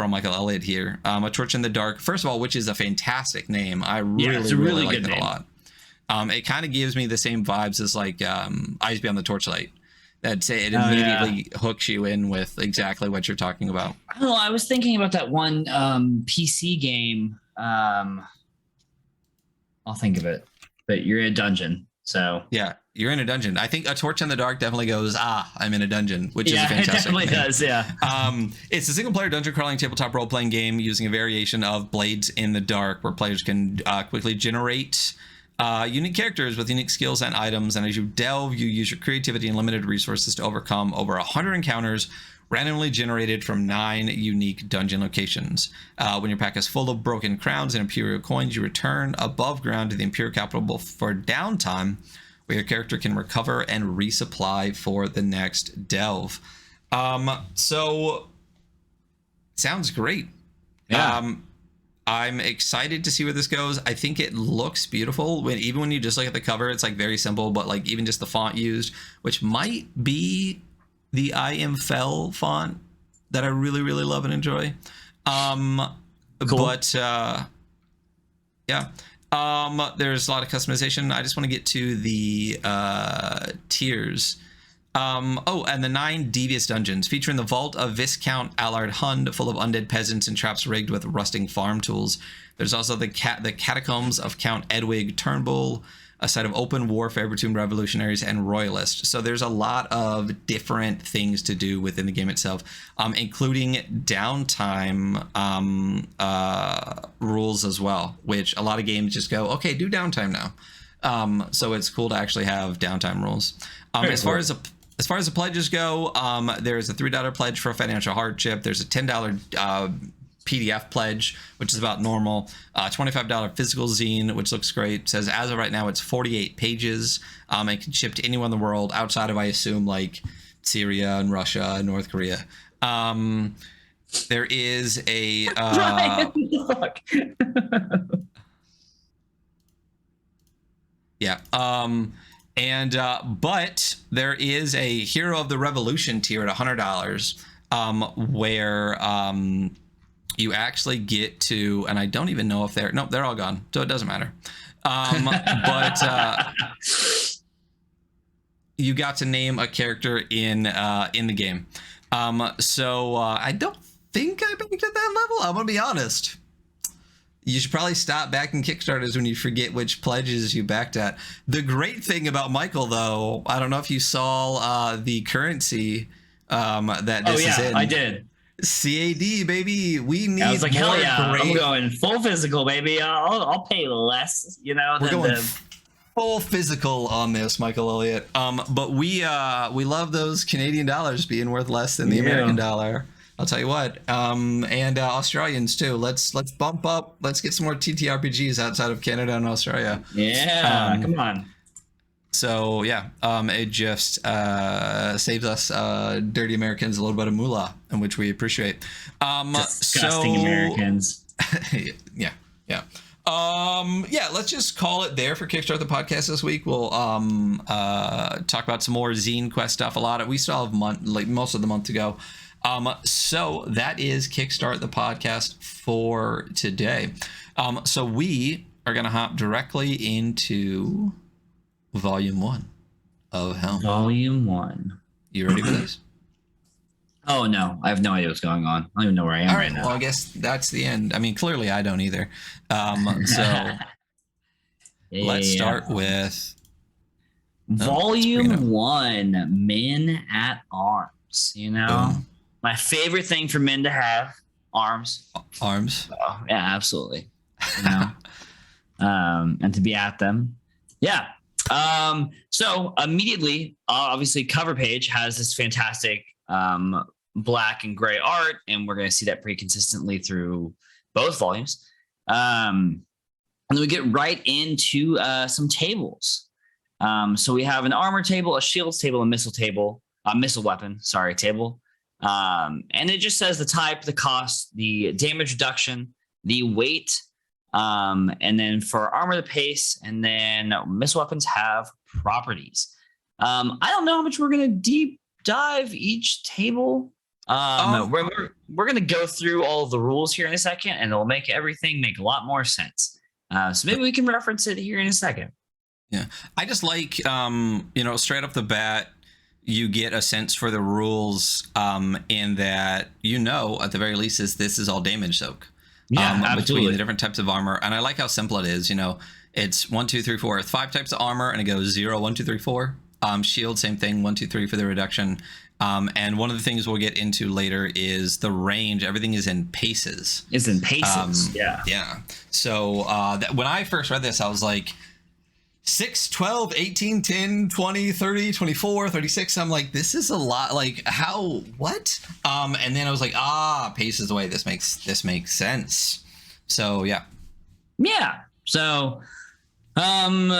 Michael Elliott here. A Torch in the Dark, first of all, which is a fantastic name. I really like it a lot. It kind of gives me the same vibes as like Eyes Beyond the Torchlight. That'd say it immediately hooks you in with exactly what you're talking about. Oh, I was thinking about that one PC game. I'll think of it, but you're in a dungeon. So yeah, you're in a dungeon. I think A Torch in the Dark definitely goes, I'm in a dungeon, which is a fantastic it definitely name. does, yeah. It's a single-player dungeon crawling tabletop role-playing game using a variation of Blades in the Dark, where players can quickly generate unique characters with unique skills and items, and as you delve, you use your creativity and limited resources to overcome over 100 encounters randomly generated from 9 unique dungeon locations. When your pack is full of broken crowns and Imperial coins, you return above ground to the Imperial capital for downtime, where your character can recover and resupply for the next delve. So, sounds great. Yeah. I'm excited to see where this goes. I think it looks beautiful. Even when you just look at the cover, it's like very simple, but like even just the font used, which might be the I Am Fell font that I really love and enjoy. Cool. But yeah. There's a lot of customization. I just want to get to the tiers. And the 9 devious dungeons featuring the vault of Viscount Allard Hund, full of undead peasants and traps rigged with rusting farm tools. There's also the catacombs of Count Edwig Turnbull, a site of open warfare between revolutionaries and royalists. So there's a lot of different things to do within the game itself, including downtime rules as well, which a lot of games just go, okay, do downtime now. So it's cool to actually have downtime rules. As far as the pledges go, there's a $3 pledge for financial hardship. There's a $10 PDF pledge, which is about normal. $25 physical zine, which looks great. It says as of right now, it's 48 pages. It can ship to anyone in the world outside of, I assume, like Syria and Russia and North Korea. There is a... Ryan, look. Yeah. But there is a Hero of the Revolution tier at $100, where you actually get to, and I don't even know if they're all gone, so it doesn't matter. But you got to name a character in the game. So I don't think I banked at that level. I'm gonna be honest. You should probably stop backing Kickstarters when you forget which pledges you backed at. The great thing about Michael, though, I don't know if you saw the currency that this is in. I did. CAD, baby. We need. I was like, hell yeah! I'm going full physical, baby. I'll pay less. We're going full physical on this, Michael Elliott. But we love those Canadian dollars being worth less than the American dollar. I'll tell you what, and Australians too. Let's bump up. Let's get some more TTRPGs outside of Canada and Australia. Yeah, come on. So yeah, it just saves us dirty Americans a little bit of moolah, in which we appreciate. Disgusting Americans. Yeah. Let's just call it there for Kickstart the Podcast this week. We'll talk about some more Zine Quest stuff. We still have most of the month to go. So that is Kickstart the Podcast for today. So we are going to hop directly into Volume 1 of Helm. Volume 1. You ready for this? Oh, no. I have no idea what's going on. I don't even know where I am right now. Well, I guess that's the end. I mean, clearly I don't either. Let's start with... Volume 1, Men at Arms. Boom. My favorite thing for men to have, arms. Arms. Oh, yeah, absolutely. And to be at them. Yeah. So immediately, obviously, cover page has this fantastic black and gray art, and we're going to see that pretty consistently through both volumes. And then we get right into some tables. So we have an armor table, a shields table, a missile table, a missile weapon, table. And it just says the type, the cost, the damage reduction, the weight, and then for armor, the pace, and then missile weapons have properties. I don't know how much we're going to deep dive each table. We're going to go through all of the rules here in a second, and it'll make everything make a lot more sense. So maybe we can reference it here in a second. Yeah. I just like, straight off the bat, you get a sense for the rules in that, at the very least, this is all damage soak. Yeah, between the different types of armor. And I like how simple it is. It's 1, 2, 3, 4. It's 5 types of armor, and it goes 0, 1, 2, 3, 4. Shield, same thing, 1, 2, 3 for the reduction. And one of the things we'll get into later is the range. Everything is in paces. It's in paces. Yeah. Yeah. So when I first read this, I was like, 6, 12, 18, 10, 20, 30, 24, 36. I'm like, this is a lot. Like, how, what? And then I was like, paces the way this makes sense. So, yeah. Yeah. So, and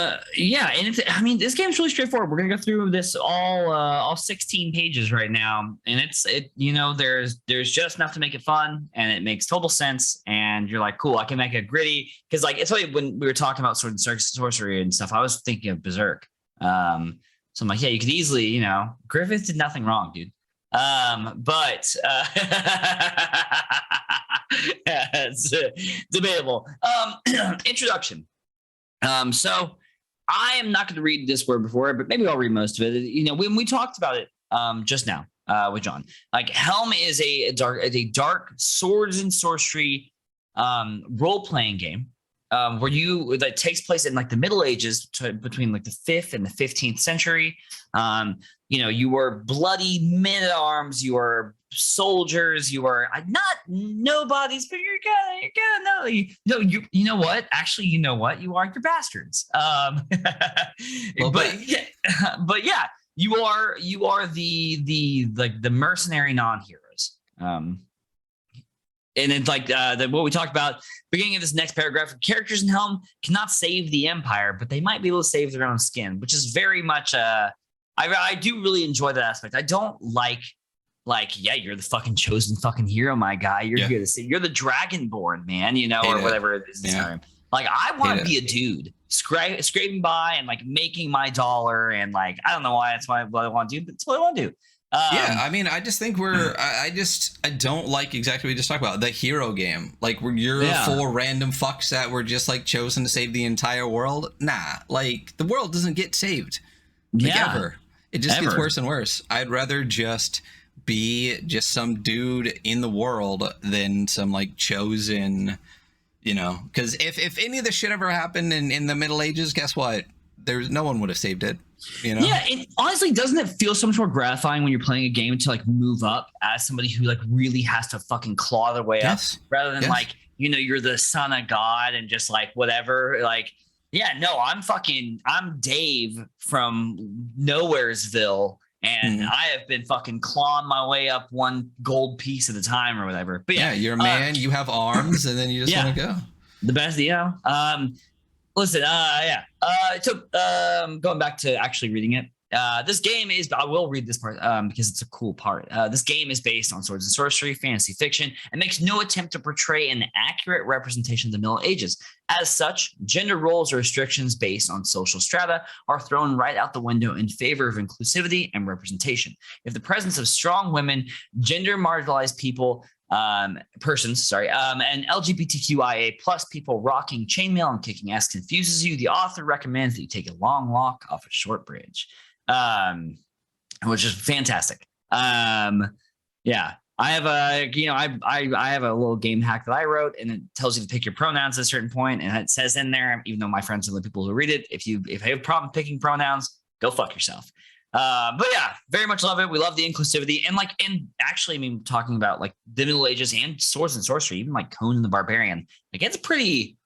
this game's really straightforward. We're going to go through this all 16 pages right now. And there's just enough to make it fun, and it makes total sense. And you're like, cool, I can make it gritty. Cause like, it's funny when we were talking about sword and sorcery and stuff, I was thinking of Berserk. So I'm like, yeah, you could easily, Griffith did nothing wrong, dude. But it's debatable. Introduction. So I am not going to read this word before, but maybe I'll read most of it. When we talked about it just now with John, like Helm is a dark swords and sorcery role-playing game that takes place in like the Middle Ages between like the 5th and the 15th century. You were bloody men-at-arms, you were soldiers, you were not nobodies, but you're gonna know. You know what? Actually, you know what? You are, you're bastards. But yeah, you are the mercenary non-heroes. And it's like what we talked about beginning of this next paragraph. Characters in Helm cannot save the Empire, but they might be able to save their own skin, which is very much I do really enjoy that aspect. I don't like you're the fucking chosen fucking hero, my guy. You're here to see. You're the Dragonborn, man. Or whatever it is. Yeah. Like I want to be a dude scraping by and like making my dollar, and like I don't know why that's what I want to do, but it's what I want to do. I just think I don't like exactly what we just talked about, the hero game. Like you're 4 random fucks that were just like chosen to save the entire world. Nah, like the world doesn't get saved. Ever. It just gets worse and worse. I'd rather just be just some dude in the world than some like chosen, because if any of this shit ever happened in the Middle Ages, guess what? No one would have saved it. Yeah, it honestly, doesn't it feel so much more gratifying when you're playing a game to like move up as somebody who like really has to fucking claw their way up, rather than like you're the son of God and just like whatever. Like, yeah, no, I'm Dave from Nowheresville, and I have been fucking clawing my way up one gold piece at a time or whatever. But yeah, you're a man, you have arms, and then you just want to go. The best, listen, so going back to actually reading it, this game is, I will read this part because it's a cool part. This game is based on swords and sorcery, fantasy fiction, and makes no attempt to portray an accurate representation of the Middle Ages. As such, gender roles or restrictions based on social strata are thrown right out the window in favor of inclusivity and representation. If the presence of strong women, gender marginalized people, persons, and LGBTQIA plus people rocking chainmail and kicking ass confuses you, the author recommends that you take a long walk off a short bridge, which is fantastic. I have I have a little game hack that I wrote, and it tells you to pick your pronouns at a certain point, and it says in there, even though my friends are the people who read it, if you have a problem picking pronouns, go fuck yourself. But yeah, very much love it. We love the inclusivity, and actually, I mean, talking about like the Middle Ages and swords and sorcery, even like Conan the Barbarian, like it's pretty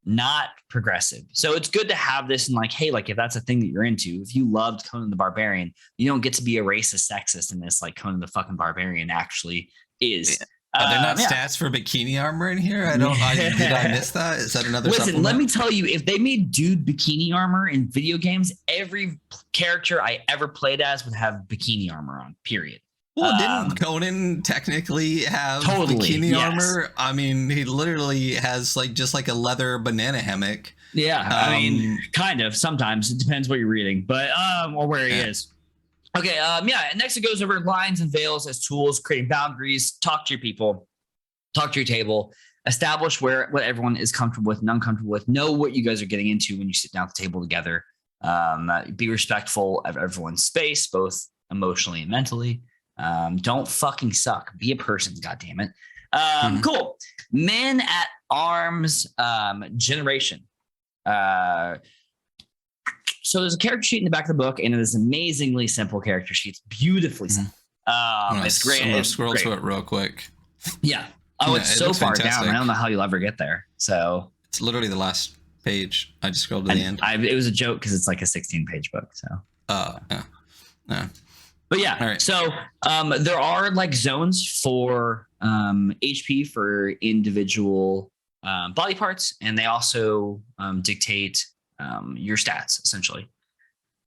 not progressive. So it's good to have this, and like, hey, like if that's a thing that you're into, if you loved Conan the Barbarian, you don't get to be a racist, sexist in this, like Conan the fucking Barbarian actually is. Are there not stats for bikini armor in here? Did I miss that? Is that another Listen, supplement? let me tell you, if they made dude bikini armor in video games, every character I ever played as would have bikini armor on, period. Well, didn't Conan technically have bikini armor? I mean, he literally has just like a leather banana hammock. Yeah, I mean, kind of. Sometimes it depends what you're reading, but or where he is. Okay, next it goes over lines and veils as tools, creating boundaries, talk to your people, talk to your table, establish what everyone is comfortable with and uncomfortable with, know what you guys are getting into when you sit down at the table together, be respectful of everyone's space, both emotionally and mentally. Don't fucking suck. Be a person, goddammit. Cool. Men at Arms generation. So there's a character sheet in the back of the book, and it is amazingly simple character sheets, beautifully simple. It's great. I'm gonna scroll to it real quick. Yeah. Oh, it's so far down. I don't know how you'll ever get there. So it's literally the last page. I just scrolled to the end. It was a joke because it's like a 16-page book. So. Yeah. But yeah, right. So there are like zones for HP for individual body parts, and they also dictate your stats essentially,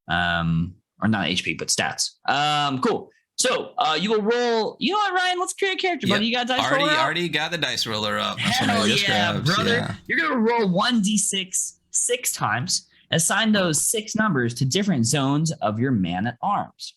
or not HP but stats. Cool. So you will roll. You know what, Ryan? Let's create a character, buddy. You got dice roller up? Already got the dice roller up. Hell yeah, brother! Yeah. You're gonna roll 1d6 6 times. Assign those 6 numbers to different zones of your man at arms,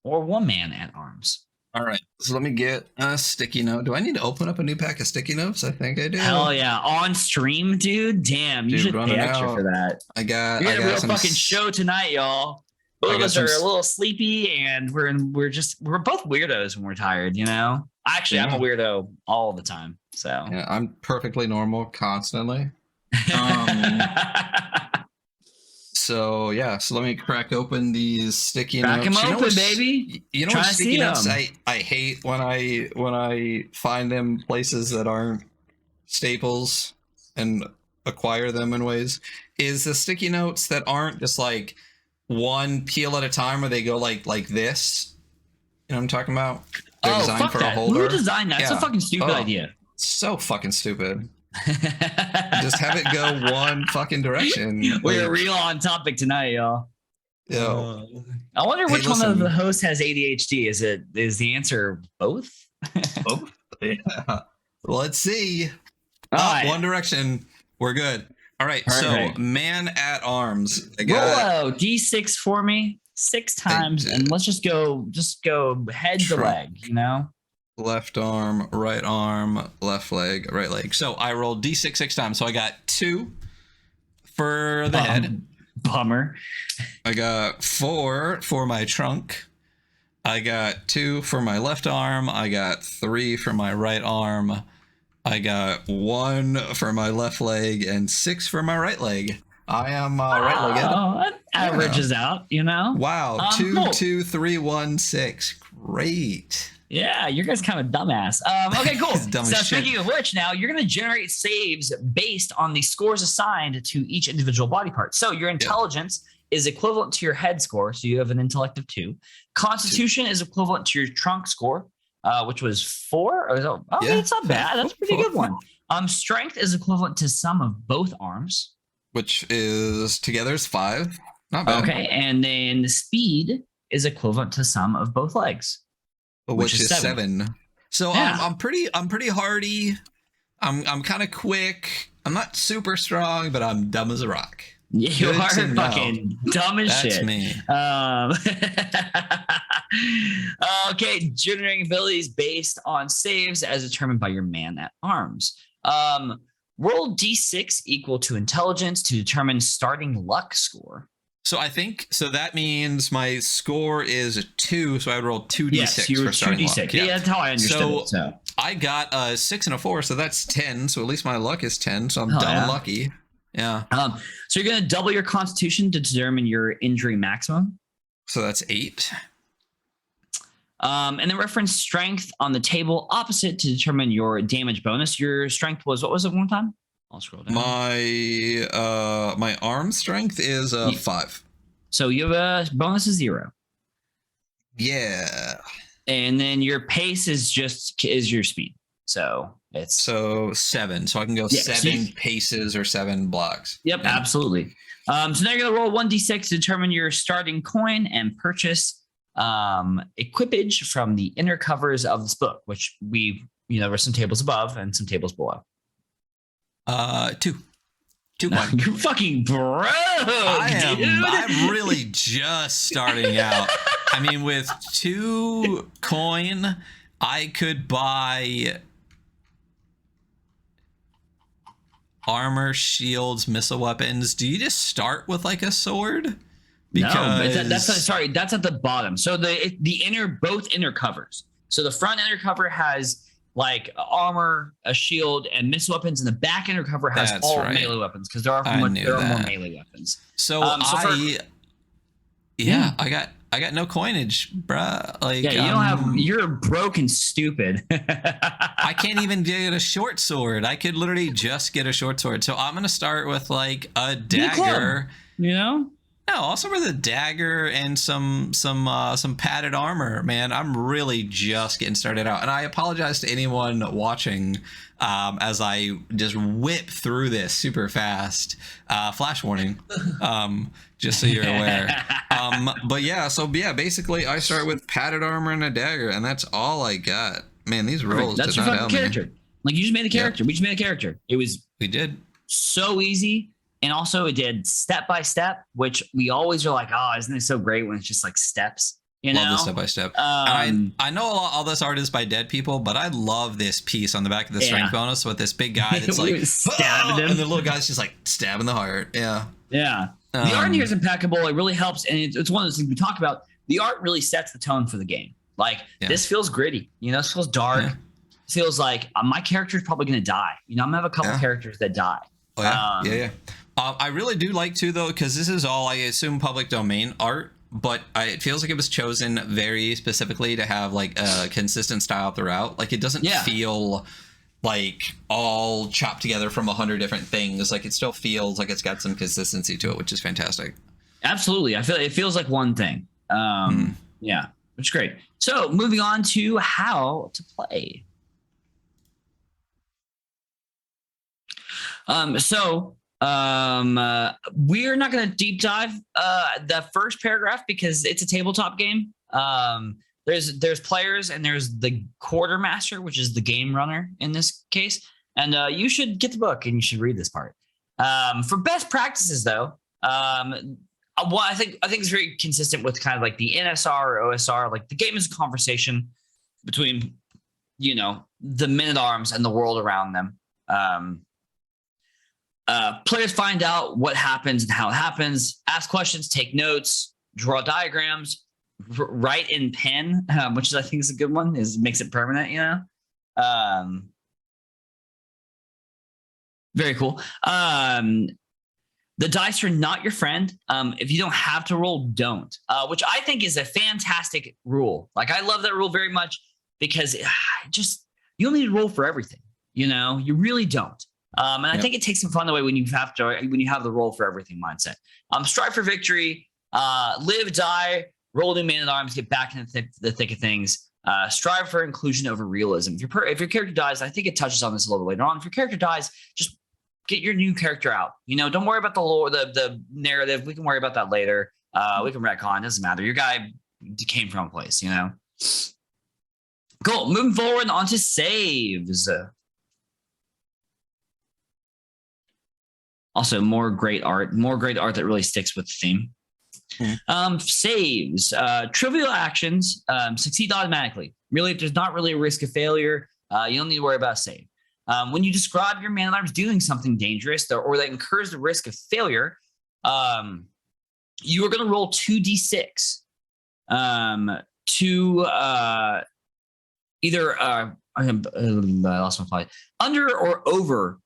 or one man at arms. All right. So let me get a sticky note. Do I need to open up a new pack of sticky notes? I think I do. Hell yeah. On stream, dude. Damn. You should pay extra for that. We got a real fucking show tonight, y'all. Both of us are a little sleepy, and we're both weirdos when we're tired, you know? Actually, I'm a weirdo all the time. So yeah, I'm perfectly normal constantly. So let me crack open these sticky notes. Crack them open, baby. You know what sticky notes I hate when I find them places that aren't staples and acquire them in ways is the sticky notes that aren't just like one peel at a time where they go like this. You know what I'm talking about? They're designed for a holder. Who designed that? That's a fucking stupid idea. So fucking stupid. Just have it go one fucking direction. We're real on topic tonight, y'all. Yo. I wonder which one of the hosts has ADHD. Is the answer both? Both? Yeah. Let's see. Right. One direction. We're good. All right. So man at arms. Roll D6 for me 6 times, and let's just go head to leg, you know? Left arm, right arm, left leg, right leg. So I rolled D6 6 times. So I got 2 for the head. Bummer. I got 4 for my trunk. I got 2 for my left arm. I got 3 for my right arm. I got 1 for my left leg and 6 for my right leg. I am right-legged. That averages out, you know? Wow. 2, 2, 3, 1, 6. Great. Yeah, you guys kind of dumbass. Okay, cool. So speaking of which, now you're going to generate saves based on the scores assigned to each individual body part. So your intelligence is equivalent to your head score, so you have an intellect of 2. Constitution is equivalent to your trunk score, which was 4. It's not bad. That's a pretty good one. Strength is equivalent to sum of both arms, which is together is 5. Not bad. Okay, and then the speed is equivalent to sum of both legs. Which is 7. So yeah. I'm pretty hardy. I'm kind of quick. I'm not super strong, but I'm dumb as a rock. You are fucking dumb as shit. That's me. Okay, generating abilities based on saves as determined by your man at arms. Roll D6 equal to intelligence to determine starting luck score. So that means my score is 2, so I would roll 2d6 yes, you were for starting 2d6. luck. Yeah, that's how I understood it. So I got a 6 and a 4, so that's 10. So at least my luck is 10. So I'm dumb lucky. Yeah. So you're gonna double your constitution to determine your injury maximum. So that's 8. And then reference strength on the table opposite to determine your damage bonus. Your strength was, what was it one time? I'll scroll down. My arm strength is 5. So you have a bonus of 0. Yeah. And then your pace is your speed. So it's 7. So I can go 7 paces or 7 blocks. Yep, absolutely. So now you're gonna roll 1d6 to determine your starting coin and purchase equipage from the inner covers of this book, which there's some tables above and some tables below. 2. 2 coin. You're fucking broke, dude. I'm really just starting out. I mean, with 2 coin, I could buy armor, shields, missile weapons. Do you just start with like a sword? Because that's at the bottom. So both inner covers. So the front inner cover has like armor, a shield, and missile weapons, and the back inner cover has melee weapons because there are more melee weapons. So, I got no coinage, bruh. Like, you're broke and stupid. I can't even get a short sword. I could literally just get a short sword. So I'm gonna start with like a dagger. No, I'll start with a dagger and some padded armor, man. I'm really just getting started out. And I apologize to anyone watching as I just whip through this super fast. Flash warning, just so you're aware. Basically I start with padded armor and a dagger, and that's all I got. Man, these rolls that's your fucking character. Like, you just made a character. Yep. We just made a character. We did. So easy. And also it did step by step, which we always are like, oh, isn't it so great when it's just like steps? Love the step by step. I know all this art is by dead people, but I love this piece on the back of the strength bonus with this big guy that's like stabbing him, and the little guy's just like stabbing the heart. Yeah. The art in here is impeccable. It really helps, and it's one of those things we talk about. The art really sets the tone for the game. Like, this feels gritty. This feels dark. It feels like my character is probably going to die. I'm gonna have a couple characters that die. I really do like to, though, because this is all, I assume, public domain art, but it feels like it was chosen very specifically to have like a consistent style throughout. Like, it doesn't feel like all chopped together from 100 different things. Like, it still feels like it's got some consistency to it, which is fantastic. Absolutely. It feels like one thing. Yeah, which is great. So moving on to how to play. We're not going to deep dive the first paragraph because it's a tabletop game. There's players and there's the quartermaster, which is the game runner in this case. And you should get the book and you should read this part. For best practices, though, I think it's very consistent with kind of like the NSR or OSR. Like, the game is a conversation between the men-at-arms and the world around them. Players find out what happens and how it happens, ask questions, take notes, draw diagrams, write in pen, which I think is a good one. Makes it permanent, Very cool. The dice are not your friend. If you don't have to roll, don't. Which I think is a fantastic rule. Like, I love that rule very much because you don't need to roll for everything. You really don't. And I think it takes some fun away when you have the roll for everything mindset. Strive for victory, live, die, roll new man-at-arms, get back into the thick of things. Strive for inclusion over realism. If your character dies, I think it touches on this a little later on. If your character dies, just get your new character out. Don't worry about the lore, the narrative. We can worry about that later. We can retcon. It doesn't matter. Your guy came from a place. Cool. Moving forward onto saves. Also, more great art that really sticks with the theme. Saves. Trivial actions succeed automatically. Really, there's not really a risk of failure. You don't need to worry about a save. When you describe your man-at-arms doing something dangerous or that incurs the risk of failure, you are going to roll 2d6 to either I lost my slide, under or over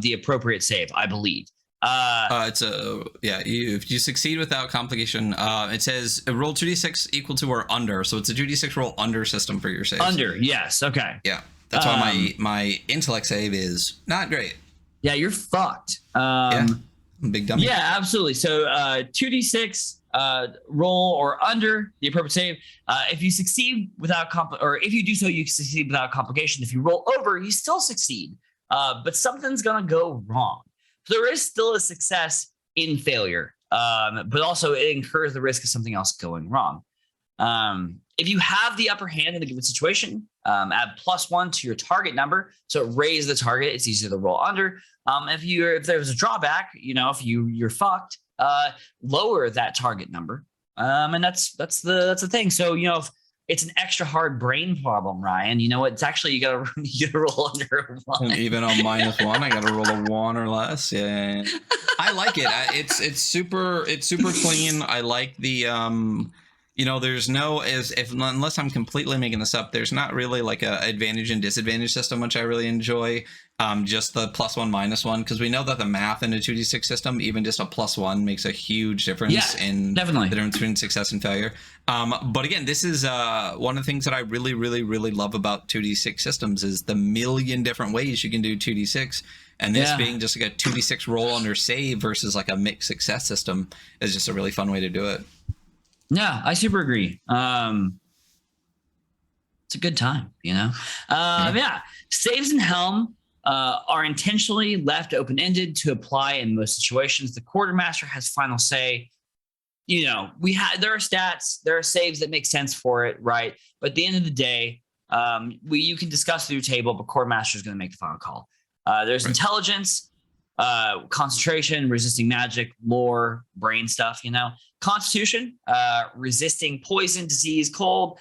the appropriate save, I believe. If you succeed without complication, it says roll 2d6 equal to or under, so it's a 2d6 roll under system for your saves. Under, yes, okay. Yeah, that's why my intellect save is not great. Yeah, you're fucked. Big dummy. Yeah, absolutely. So 2d6 roll or under the appropriate save. If you succeed without or if you do so, you succeed without complication. If you roll over, you still succeed, but something's gonna go wrong. So there is still a success in failure, but also it incurs the risk of something else going wrong. If you have the upper hand in a given situation, add +1 to your target number. So it raises the target. It's easier to roll under. If there's a drawback, if you're fucked, lower that target number. And that's the thing. So, if it's an extra hard brain problem, Ryan, it's actually, you gotta roll under a 1. Even on -1, I gotta roll a 1 or less. Yeah. I like it. It's super clean. I like the, there's no, unless I'm completely making this up, there's not really like a advantage and disadvantage system, which I really enjoy. Just the +1, -1, because we know that the math in a 2d6 system, even just a +1 makes a huge difference in definitely the difference between success and failure. But again, this is one of the things that I really, really, really love about 2d6 systems is the million different ways you can do 2d6. And this being just like a 2d6 roll under save versus like a mixed success system is just a really fun way to do it. Yeah, I super agree. It's a good time, Saves in Helm are intentionally left open-ended to apply in most situations. The quartermaster has final say. There are stats, there are saves that make sense for it, right? But at the end of the day, you can discuss through your table, but quartermaster is going to make the final call. There's intelligence, concentration, resisting magic, lore, brain stuff, constitution, resisting poison, disease, cold,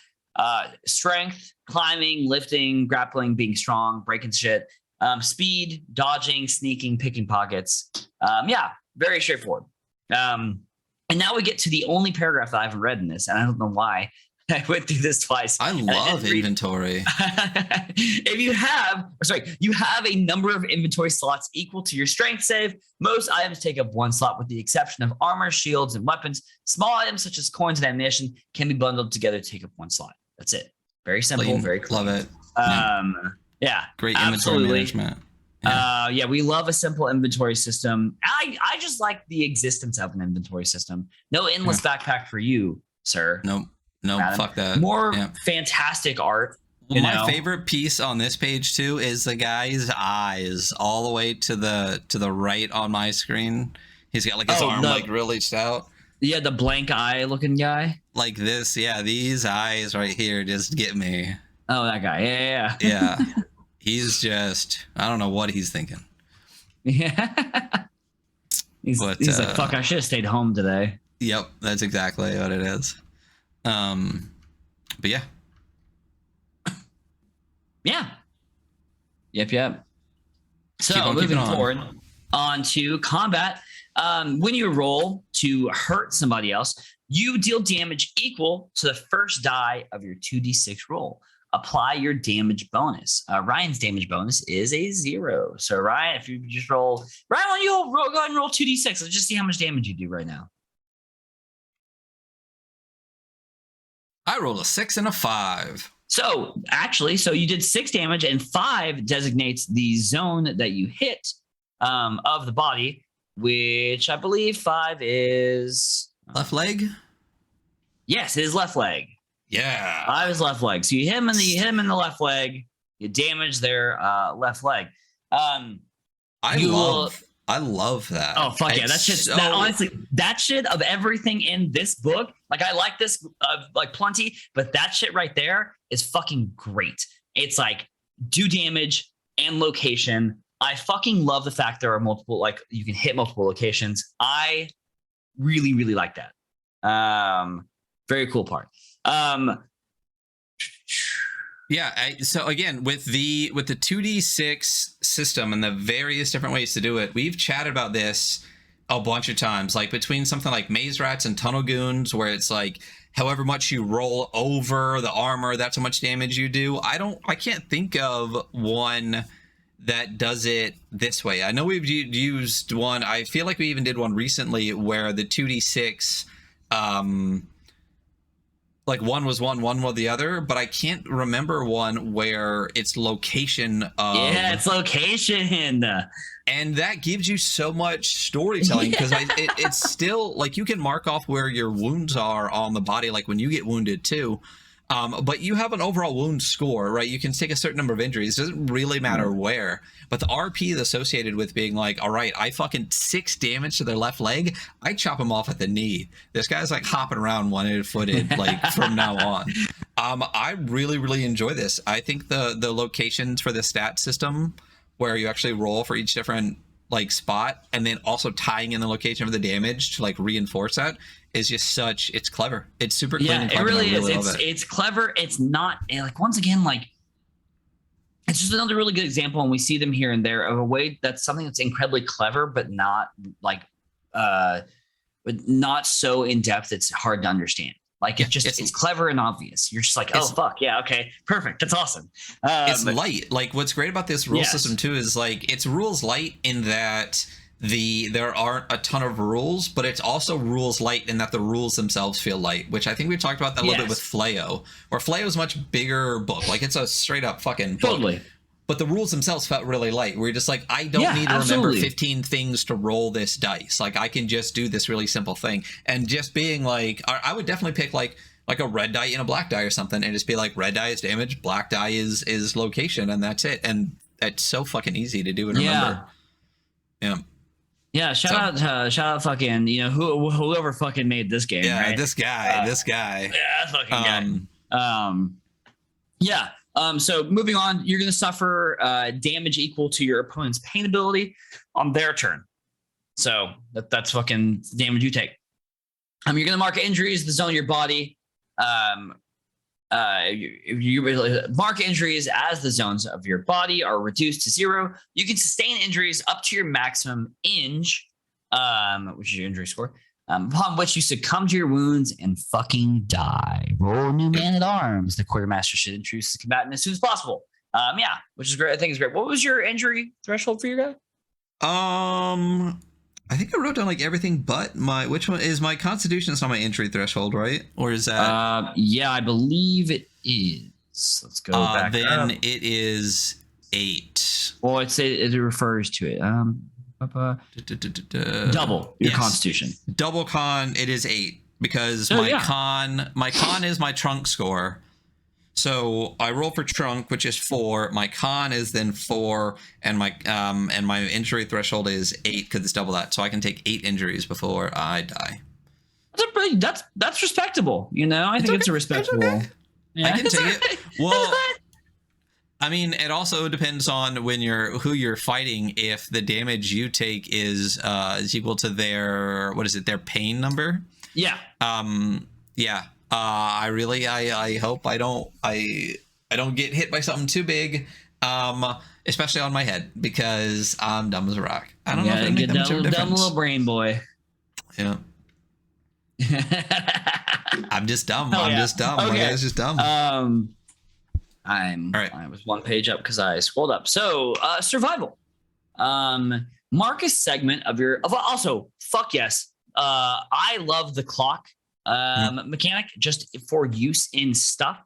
strength, climbing, lifting, grappling, being strong, breaking shit, speed, dodging, sneaking, picking pockets. Very straightforward. And now we get to the only paragraph that I haven't read in this, and I don't know why. I went through this twice. I love inventory. If you have a number of inventory slots equal to your strength save. Most items take up 1 slot with the exception of armor, shields, and weapons. Small items such as coins and ammunition can be bundled together to take up 1 slot. That's it. Very simple, very clean. Love it. Absolutely. Great inventory management. We love a simple inventory system. I just like the existence of an inventory system. No endless backpack for you, sir. No, fuck that. More fantastic art. My favorite piece on this page too is the guy's eyes all the way to the right on my screen. He's got like his arm like really stout. Yeah, the blank eye looking guy. Like this, these eyes right here just get me. Oh, that guy. Yeah. Yeah. He's just, I don't know what he's thinking. Yeah. He's like, fuck, I should have stayed home today. Yep, that's exactly what it is. But yeah. Yep. So moving forward on to combat. When you roll to hurt somebody else, you deal damage equal to the first die of your 2d6 roll. Apply your damage bonus. Ryan's damage bonus is a 0. So Ryan, if you just roll, Ryan, why don't you go ahead and roll 2d6? Let's just see how much damage you do right now. I rolled a 6 and a 5. So you did 6 damage, and 5 designates the zone that you hit of the body, which I believe 5 is left leg. Yes, it is left leg. Yeah, 5 is left leg. So you hit him in the left leg. You damage their left leg. I love that. Oh fuck yeah! Honestly, that shit of everything in this book, like I like this like plenty, but that shit right there is fucking great. It's like do damage and location. I fucking love the fact there are multiple, like you can hit multiple locations. I really, really like that. Very cool part. So again, with the 2d6 system and the various different ways to do it, we've chatted about this a bunch of times, like between something like maze rats and tunnel goons, where it's like however much you roll over the armor, that's how much damage you do. I can't think of one that does it this way. I know we've used one. I feel like we even did one recently where the 2d6 like one was one was the other, but I can't remember one where it's location of. Yeah, it's location. And that gives you so much storytelling because it's still like you can mark off where your wounds are on the body, like when you get wounded too. But you have an overall wound score, right? You can take a certain number of injuries. It doesn't really matter where. But the RP is associated with being like, all right, I fucking 6 damage to their left leg. I chop him off at the knee. This guy's like hopping around one-footed like from now on. I really, really enjoy this. I think the locations for the stat system where you actually roll for each different like spot and then also tying in the location of the damage to like reinforce that is just it's clever. It's super clean and clever. It really is. Love it. It's clever. It's not like, once again, like it's just another really good example, and we see them here and there of a way that's something that's incredibly clever, but not like but not so in depth it's hard to understand. Like it's clever and obvious. You're just like, oh fuck yeah, okay, perfect, that's awesome. It's light. Like what's great about this rule system too is like it's rules light in that there aren't a ton of rules, but it's also rules light in that the rules themselves feel light, which I think we talked about that a little bit with Flayo, where Flayo is a much bigger book. Like it's a straight up fucking book. Totally. But the rules themselves felt really light. Where you're just like, I don't need to remember 15 things to roll this dice. Like I can just do this really simple thing. And just being like, I would definitely pick like a red die and a black die or something, and just be like, red die is damage, black die is location, and that's it. And it's so fucking easy to do and remember. Yeah. Yeah, shout out fucking, whoever fucking made this game. Yeah, right? this guy. Yeah, that fucking guy. So moving on, you're going to suffer damage equal to your opponent's pain ability on their turn. So that's fucking damage you take. You're going to mark injuries in the zone of your body. You mark injuries as the zones of your body are reduced to 0. You can sustain injuries up to your maximum inj, which is your injury score, upon which you succumb to your wounds and fucking die. Roll new man at arms. The quartermaster should introduce the combatant as soon as possible. Which is great. I think it's great. What was your injury threshold for your guy? I think I wrote down like everything but which one is my constitution? It's not my injury threshold, right? Or is that? Yeah, I believe it is. Let's go back. Then it is 8. Well, it refers to it. Double your constitution. Double con. It is 8 because my con is my trunk score. So I roll for trunk, which is 4. My con is then 4, and my injury threshold is 8 because it's double that. So I can take 8 injuries before I die. That's respectable. I think it's a respectable. Okay. Yeah, I can take it. Well, I mean, it also depends on who you're fighting. If the damage you take is equal to their their pain number. Yeah. Yeah. I hope I don't get hit by something too big, especially on my head, because I'm dumb as a rock. I don't know if it makes much of a difference. Dumb little brain boy. Yeah. I'm just dumb. I'm just dumb. Okay. My guy's just dumb. I was one page up because I scrolled up. So survival. Mark a segment of your. Also, fuck yes. I love the clock mechanic just for use in stuff.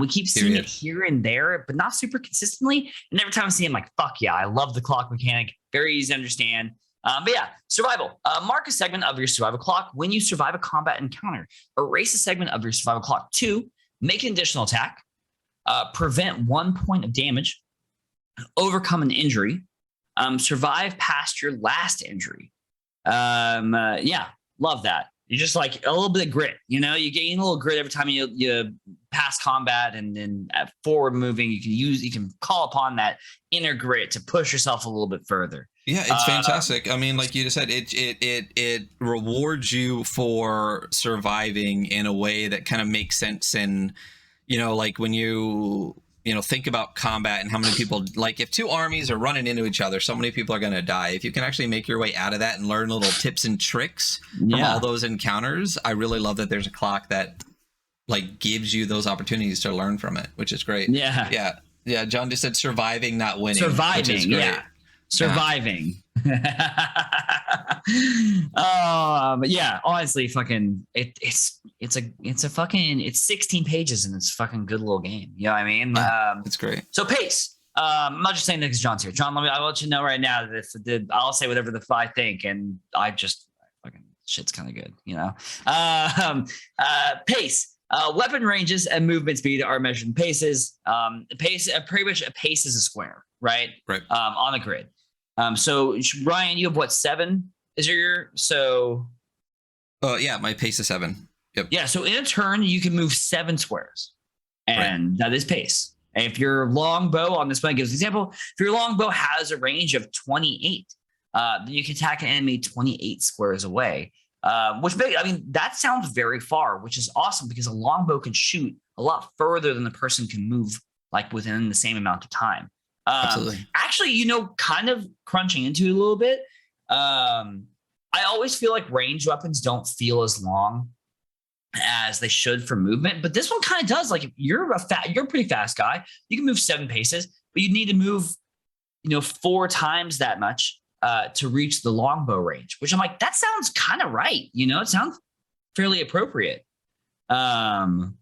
We keep seeing it here and there, but not super consistently. And every time I see it, I'm like, fuck yeah, I love the clock mechanic. Very easy to understand. But yeah, survival. Mark a segment of your survival clock when you survive a combat encounter. Erase a segment of your survival clock. 2, make an additional attack. Prevent 1 point of damage. Overcome an injury. Survive past your last injury. Love that. You're just like a little bit of grit, you gain a little grit every time you pass combat, and then forward moving, you can call upon that inner grit to push yourself a little bit further. Yeah, it's fantastic. I mean, like you just said, it rewards you for surviving in a way that kind of makes sense. And like when you think about combat and how many people, like if 2 armies are running into each other, so many people are going to die. If you can actually make your way out of that and learn little tips and tricks from all those encounters, I really love that there's a clock that like gives you those opportunities to learn from it, which is great. Yeah. John just said surviving, not winning. Surviving. Yeah. Surviving. But yeah, honestly, fucking it's it's it's 16 pages and it's a fucking good little game. You know what I mean? Yeah, it's great. So pace. I'm not just saying that because John's here. John, I'll let you know right now that I'll say whatever the I think, and fucking shit's kind of good, you know. Pace. Weapon ranges and movement speed are measured in paces. Pace, pretty much a pace is a square, right? Right. On a grid. So Ryan, you have what, 7? Is your so? Yeah, my pace is 7. Yep. Yeah. So in a turn, you can move 7 squares, and that is pace. And if your longbow on this one gives an example, if your longbow has a range of 28, then you can attack an enemy 28 squares away. That sounds very far, which is awesome because a longbow can shoot a lot further than the person can move, like within the same amount of time. Absolutely. Actually, you know, kind of crunching into it a little bit. I always feel like ranged weapons don't feel as long as they should for movement, but this one kind of does. Like, if you're a pretty fast guy, you can move 7 paces, but you need to move, 4 times that much to reach the longbow range, which I'm like, that sounds kind of right. It sounds fairly appropriate. So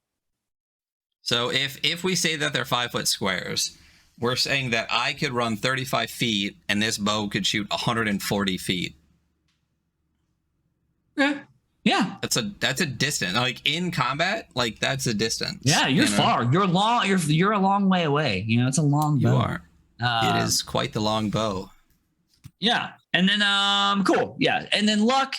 if we say that they're 5-foot squares, we're saying that I could run 35 feet and this bow could shoot 140 feet. Yeah. That's a distance. Like in combat, like that's a distance. Yeah, you're far. You're long. You're a long way away. It's a long bow. You are. It is quite the long bow. Yeah. And then cool. Yeah. And then luck.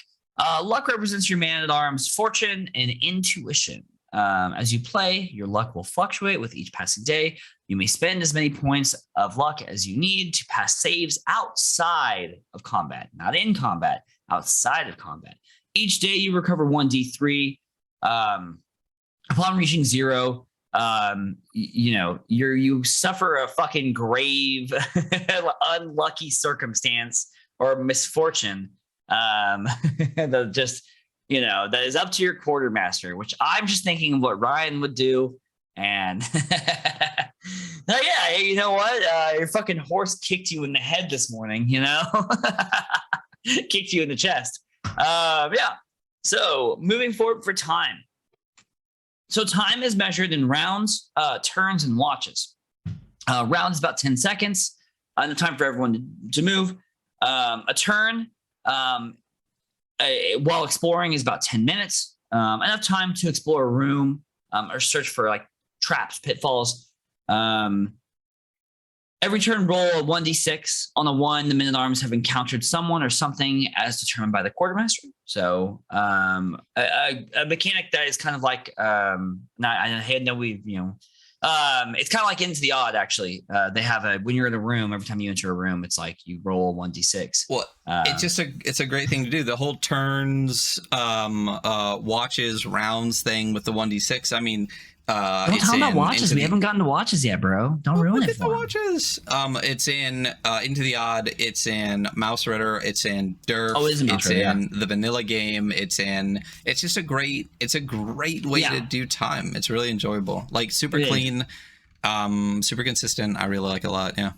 Luck represents your man-at-arms fortune and intuition. As you play, your luck will fluctuate with each passing day. You may spend as many points of luck as you need to pass saves outside of combat, not in combat, outside of combat. Each day you recover 1d3. Upon reaching 0, you suffer a fucking grave, unlucky circumstance or misfortune. That is up to your quartermaster, which I'm just thinking of what Ryan would do. And yeah, you know what? Your fucking horse kicked you in the head this morning, kicked you in the chest. Yeah. So moving forward for time. So time is measured in rounds, turns, and watches. Rounds about 10 seconds. Enough time for everyone to move. A turn while exploring is about 10 minutes. Enough time to explore a room or search for like traps, pitfalls. Every turn, roll a 1d6. On a 1, the men-at-arms have encountered someone or something as determined by the quartermaster. So a mechanic that is kind of like it's kind of like Into the Odd, actually. They have when you're in a room, every time you enter a room, it's like you roll 1d6. Well, it's a great thing to do. The whole turns, watches, rounds thing with the 1d6. I mean, don't talk about watches. We haven't gotten to watches yet, bro. Don't ruin it for the watches. It's in Into the Odd. It's in Mouse Ritter. It's in Derf. Oh, it's in the vanilla game. It's just a great way to do time. It's really enjoyable. Like super clean, super consistent. I really like it a lot. Yeah.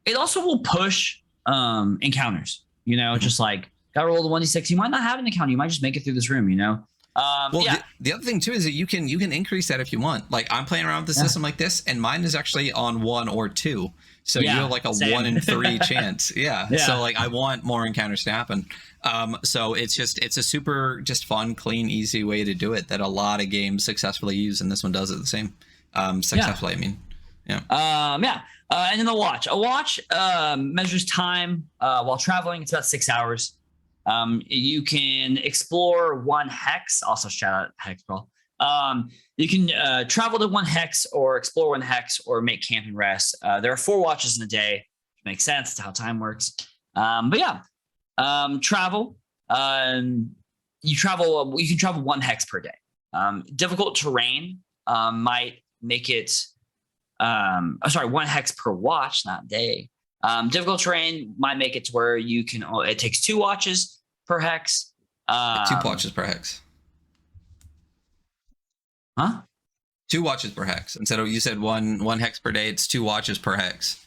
It also will push encounters. Just like gotta roll the 1d6. You might not have an encounter. You might just make it through this room. The other thing too is that you can increase that if you want. Like I'm playing around with the system like this, and mine is actually on 1 or 2, so you have like a 1 in 3 chance. Yeah. So like I want more encounters to happen. So it's a super just fun, clean, easy way to do it that a lot of games successfully use, and this one does it the same. Successfully, I mean. Yeah. And then a watch measures time while traveling. It's about 6 hours. You can explore 1 hex. Also, shout out Hex Brawl. You can travel to 1 hex or explore 1 hex or make camp and rest. There are 4 watches in a day. Makes sense. That's how time works. Travel. You can travel 1 hex per day. Difficult terrain might make it. 1 hex per watch, not day. Difficult terrain might make it to where you can. It takes 2 watches per hex. 2 watches per hex. Huh? 2 watches per hex. Instead of you said one hex per day, it's 2 watches per hex.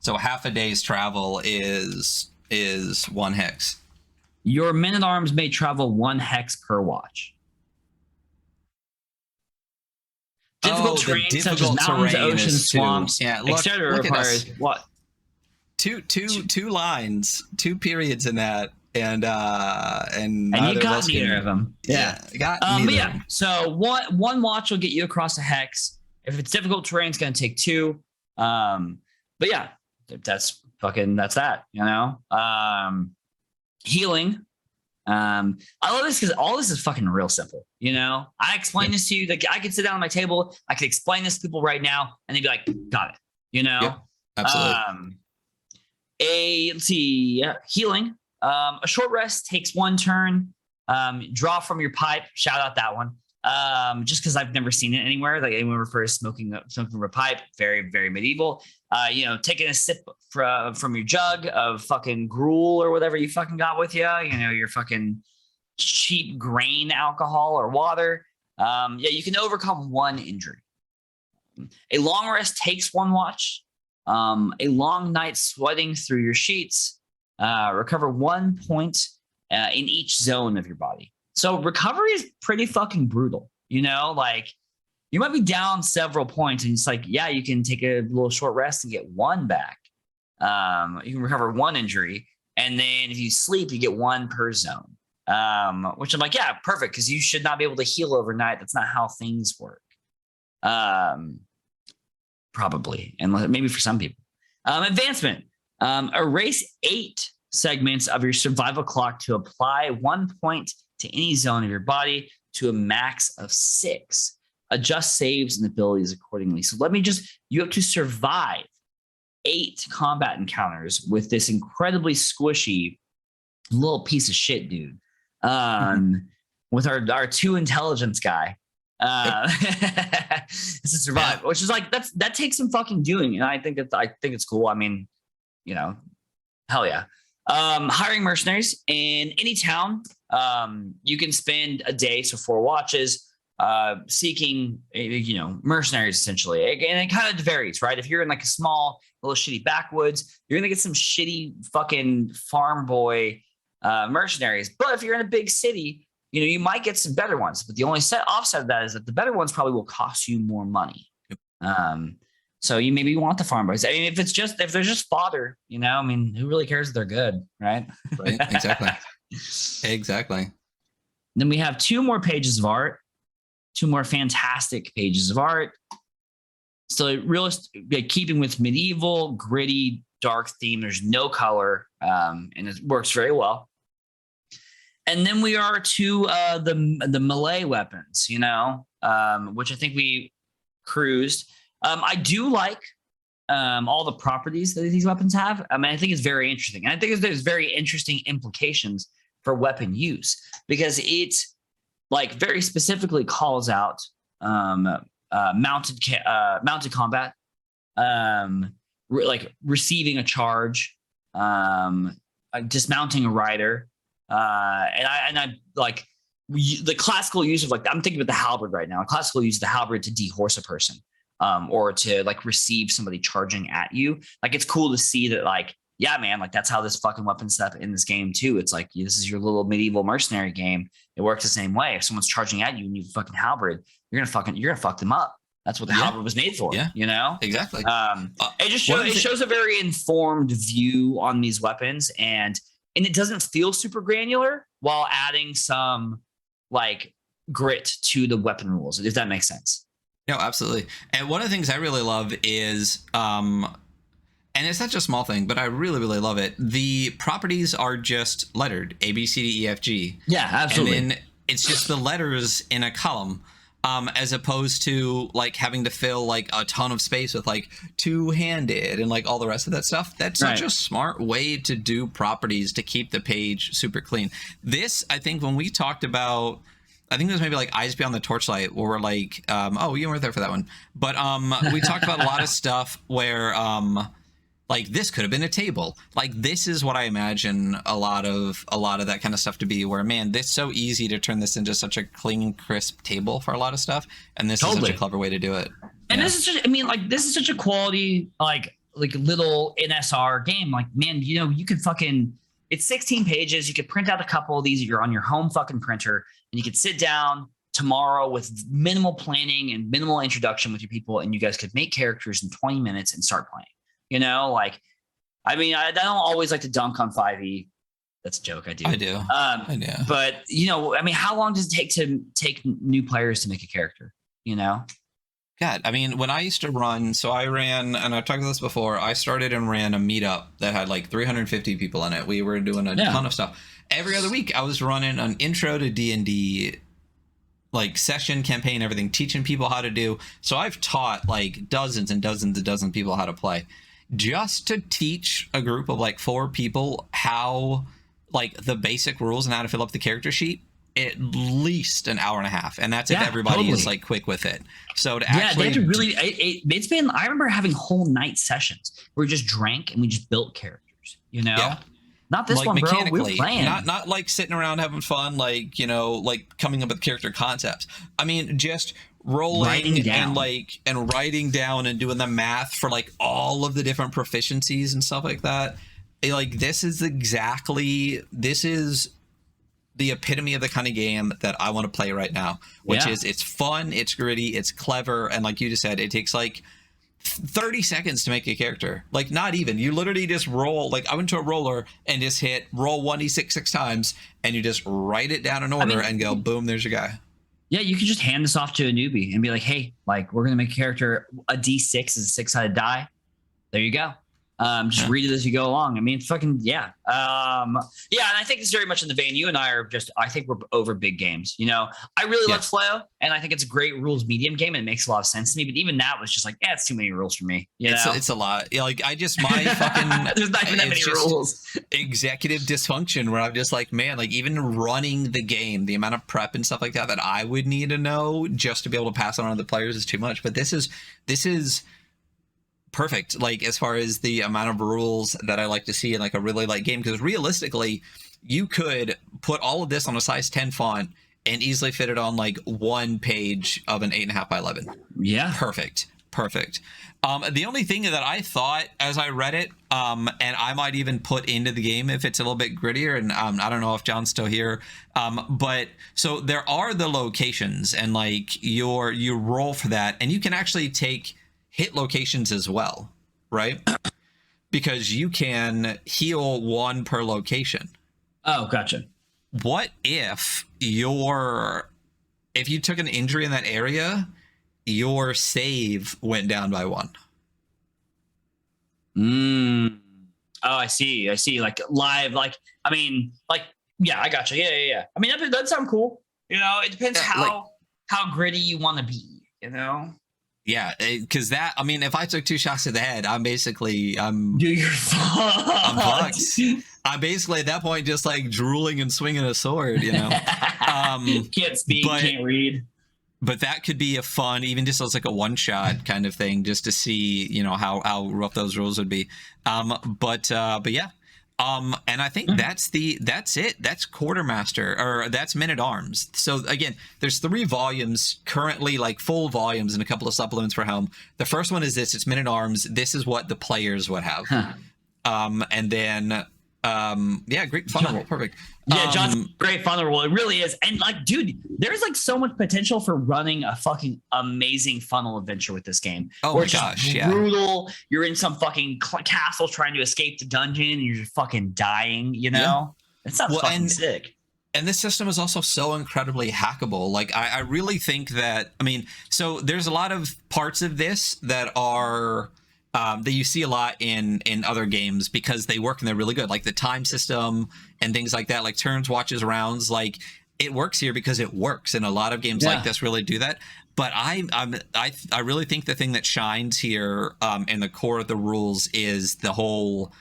So half a day's travel is 1 hex. Your men-at-arms may travel 1 hex per watch. difficult terrain such as mountains, oceans, swamps, Yeah, etc. look at us. requires what? Two lines, 2 periods in that, and And neither you of got us neither can- of them. Yeah, got But neither. yeah, of them. so one watch will get you across a hex. If it's difficult terrain, it's going to take 2. But yeah, that's that. You know, healing. I love this because all this is fucking real simple. You know, I explain this to you. Like I could sit down at my table, I could explain this to people right now, and they'd be like, "Got it." You know, Yep, absolutely. Let's see, healing. A short rest takes 1 turn. Draw from your pipe. Shout out that one. Just because I've never seen it anywhere. Like anyone refers smoking from a pipe. Very, very medieval. You know, taking a sip from your jug of fucking gruel or whatever you fucking got with you. You know, your fucking cheap grain alcohol or water. Yeah, you can overcome 1 injury. A long rest takes 1 watch. A long night sweating through your sheets. Recover 1 point in each zone of your body. So recovery is pretty fucking brutal. You know, like you might be down several points and it's like, yeah, you can take a little short rest and get 1 back. You can recover 1 injury. And then if you sleep, you get 1 per zone. Which I'm like, yeah, perfect. Because you should not be able to heal overnight. That's not how things work. Probably. And maybe for some people. Advancement. Erase 8 segments of your survival clock to apply 1 point to any zone of your body to a max of 6. Adjust saves and abilities accordingly. So you have to survive 8 combat encounters with this incredibly squishy little piece of shit dude. With our 2 intelligence guy. To survive, which is like that takes some fucking doing, and I think it's cool. I mean, you know, hell yeah. Hiring mercenaries in any town. You can spend a day, so 4 watches, seeking, you know, mercenaries essentially, and it kind of varies, right? If you're in like a small little shitty backwoods, you're gonna get some shitty fucking farm boy mercenaries. But if you're in a big city, you know, you might get some better ones, but the only offset of that is that the better ones probably will cost you more money. So you maybe want the farm boys. I mean, if they're just fodder, you know, I mean, who really cares if they're good, right? Right, exactly. Exactly. Then we have 2 more pages of art, 2 more fantastic pages of art. So keeping with medieval, gritty, dark theme. There's no color, and it works very well. And then we are to the melee weapons, you know, which I think we cruised. I do like all the properties that these weapons have. I mean, I think it's very interesting. And I think there's very interesting implications for weapon use because it like very specifically calls out mounted combat, like receiving a charge, dismounting a rider. And I like the classical use of, like, I'm thinking about the halberd right now. Classical use of the halberd to dehorse a person, or to like receive somebody charging at you. Like, it's cool to see that, like, yeah, man, like that's how this fucking weapon stuff in this game too. It's like, this is your little medieval mercenary game. It works the same way. If someone's charging at you and you fucking halberd, you're gonna fuck them up. That's what the halberd was made for. Yeah, you know, exactly. It just shows a very informed view on these weapons, and it doesn't feel super granular while adding some like grit to the weapon rules, if that makes sense. No, absolutely. And one of the things I really love is, and it's such a small thing, but I really, really love it. The properties are just lettered A, B, C, D, E, F, G. Yeah, absolutely. And then it's just the letters in a column, as opposed to like having to fill like a ton of space with like two-handed and like all the rest of that stuff. That's such a smart way to do properties to keep the page super clean. This, I think, when we talked about, I think there's maybe like Eyes Beyond the Torchlight, where we're like, oh, you weren't there for that one, but we talked about a lot of stuff where like this could have been a table. Like, this is what I imagine a lot of that kind of stuff to be, where, man, this is so easy to turn this into such a clean, crisp table for a lot of stuff, and this is such a clever way to do it. And this is just, I mean, like, this is such a quality like little NSR game. Like, man, you know, you could fucking, it's 16 pages. You could print out a couple of these if you're on your home fucking printer, and you could sit down, tomorrow with minimal planning and minimal introduction with your people, and you guys could make characters in 20 minutes and start playing. You know, like, I mean, I don't always like to dunk on 5e. That's a joke. I do. I do. I do. But, you know, I mean, how long does it take to take new players to make a character? You know? God, I mean, when I used to run, so I ran, and I've talked about this before, I started and ran a meetup that had like 350 people in it. We were doing a ton of stuff. Every other week, I was running an intro to D&D, like session, campaign, everything, teaching people how to do. So I've taught like dozens and dozens and dozens of people how to play. Just to teach a group of like 4 people how, like, the basic rules and how to fill up the character sheet, at least an hour and a half, and that's if everybody is like quick with it. So to actually, they have to really. It's been. I remember having whole night sessions where we just drank and we just built characters. You know, not this like one, bro. Mechanically, We're playing. Not like sitting around having fun, like, you know, like coming up with character concepts. I mean, just rolling and writing down and doing the math for like all of the different proficiencies and stuff like that. Like, this is the epitome of the kind of game that I want to play right now, which is it's fun, it's gritty, it's clever, and like you just said, it takes like 30 seconds to make a character. Like, not even. You literally just roll. Like, I went to a roller and just hit roll 1d6 6 times, and you just write it down in order and go, boom, there's your guy. Yeah, you could just hand this off to a newbie and be like, hey, like, we're going to make a character. A d6 is a 6-sided die. There you go. Just read it as you go along. I mean, fucking, yeah. And I think it's very much in the vein. You and I are just, I think we're over big games. You know, I really love Flail, and I think it's a great rules medium game, and it makes a lot of sense to me. But even that was just like, it's too many rules for me. You know? It's a lot. Like, I just, my fucking, there's not even that many rules. Executive dysfunction where I'm just like, man, like, even running the game, the amount of prep and stuff like that I would need to know just to be able to pass it on to the players is too much. But this is perfect, like, as far as the amount of rules that I like to see in like a really light game, because realistically you could put all of this on a size 10 font and easily fit it on like one page of an 8.5 by 11. Perfect. The only thing that I thought as I read it, and I might even put into the game if it's a little bit grittier, and I don't know if John's still here, but so there are the locations, and like you roll for that, and you can actually take hit locations as well, right? Because you can heal 1 per location. Oh, gotcha. What if you took an injury in that area, your save went down by 1? Oh, I see. Like live, like, I mean, like, yeah, I gotcha. Yeah. I mean, that sounds cool. You know, it depends how gritty you want to be, you know? Yeah, because that, I mean, if I took 2 shots to the head, I'm fucked. I'm basically at that point just like drooling and swinging a sword, you know. Can't speak, can't read. But that could be a fun, even just as like a one-shot kind of thing, just to see, you know, how rough those rules would be. But yeah. And I think that's it. That's Quartermaster, or that's Men-at-Arms. So again, there's 3 volumes currently, like full volumes, and a couple of supplements for Helm. The first one is this. It's Men-at-Arms. This is what the players would have. And then great funnel roll. Perfect. Yeah, John's great funnel roll. It really is. And like, dude, there's like so much potential for running a fucking amazing funnel adventure with this game. Oh my gosh, brutal. You're in some fucking castle trying to escape the dungeon, and you're just fucking dying, you know? It sounds fucking sick. And this system is also so incredibly hackable. Like, I really think that, I mean, so there's a lot of parts of this that are that you see a lot in other games because they work and they're really good, like the time system and things like that, like turns, watches, rounds. Like, it works here because it works, and a lot of games like this really do that. But I really think the thing that shines here in the core of the rules is the whole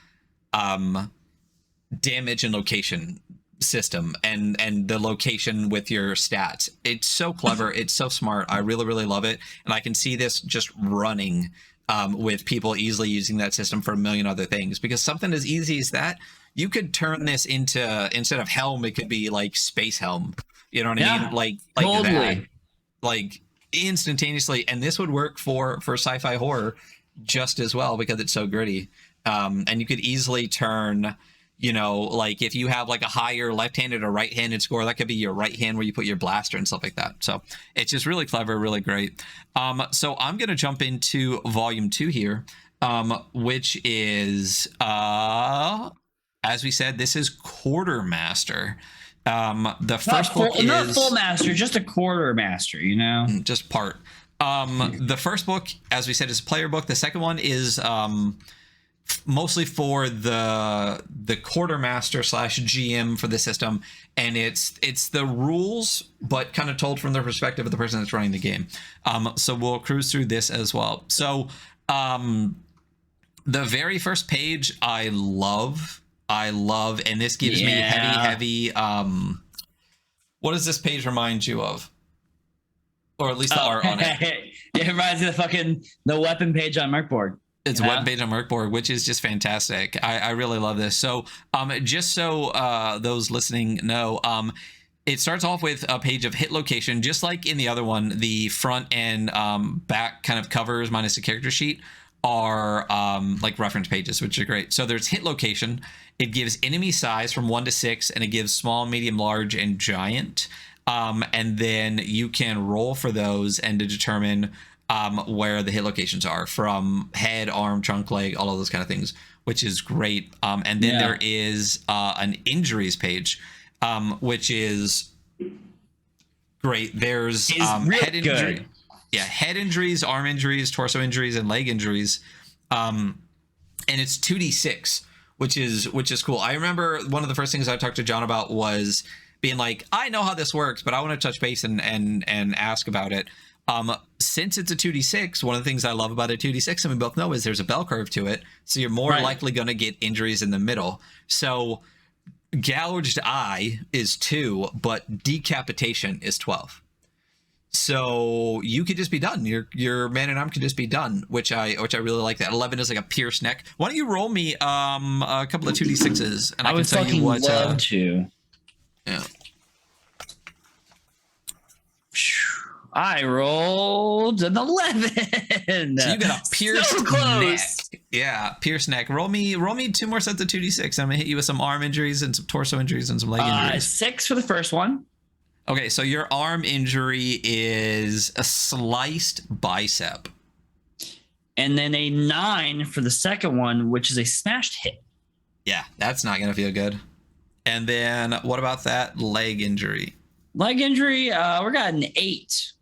damage and location system and the location with your stats. It's so clever. It's so smart. I really, really love it. And I can see this just running with people easily using that system for a million other things, because something as easy as that, you could turn this into, instead of Helm, it could be like Space Helm. You know what I mean? Like totally. that. Like instantaneously. And this would work for sci-fi horror just as well because it's so gritty. And you could easily turn you know, like if you have like a higher left-handed or right-handed score, that could be your right hand where you put your blaster and stuff like that. So it's just really clever, really great. So I'm going to jump into volume 2 here, which is, as we said, this is Quartermaster. The first book is not full master, just a quarter master, you know, just part. The first book, as we said, is a player book. The second one is mostly for the quartermaster / GM for the system, and it's the rules, but kind of told from the perspective of the person that's running the game. So we'll cruise through this as well. So the very first page I love, and this gives me heavy what does this page remind you of? Or at least the art on it. It reminds me of the weapon page on Merkborg. It's a web page on Merkborg, which is just fantastic. I really love this. So just so those listening know, it starts off with a page of hit location, just like in the other one. The front and back kind of covers minus the character sheet are like reference pages, which are great. So there's hit location. It gives enemy size from 1 to 6, and it gives small, medium, large, and giant. And then you can roll for those and to determine where the hit locations are, from head, arm, trunk, leg, all of those kind of things, which is great. And then there is an injuries page, which is great. There's head injury. Yeah, head injuries, arm injuries, torso injuries, and leg injuries. And it's 2d6, which is cool. I remember one of the first things I talked to John about was being like, I know how this works, but I want to touch base and ask about it. Since it's a 2d6, one of the things I love about a 2d6, and we both know, is there's a bell curve to it, so you're more likely going to get injuries in the middle. So gouged eye is 2, but decapitation is 12. So you could just be done. Your man at arm could just be done, which I really like. That 11 is like a pierced neck. Why don't you roll me a couple of 2d6s, and I can tell you what. Love to. Yeah. I rolled an 11. So you got a pierced so close. neck. Yeah, pierced neck. Roll me 2 more sets of 2d6. I'm gonna hit you with some arm injuries and some torso injuries and some leg injuries. 6 for the first one. Okay, so your arm injury is a sliced bicep. And then a 9 for the second one, which is a smashed hip. Yeah, that's not gonna feel good. And then what about that leg injury? Leg injury, we got an 8.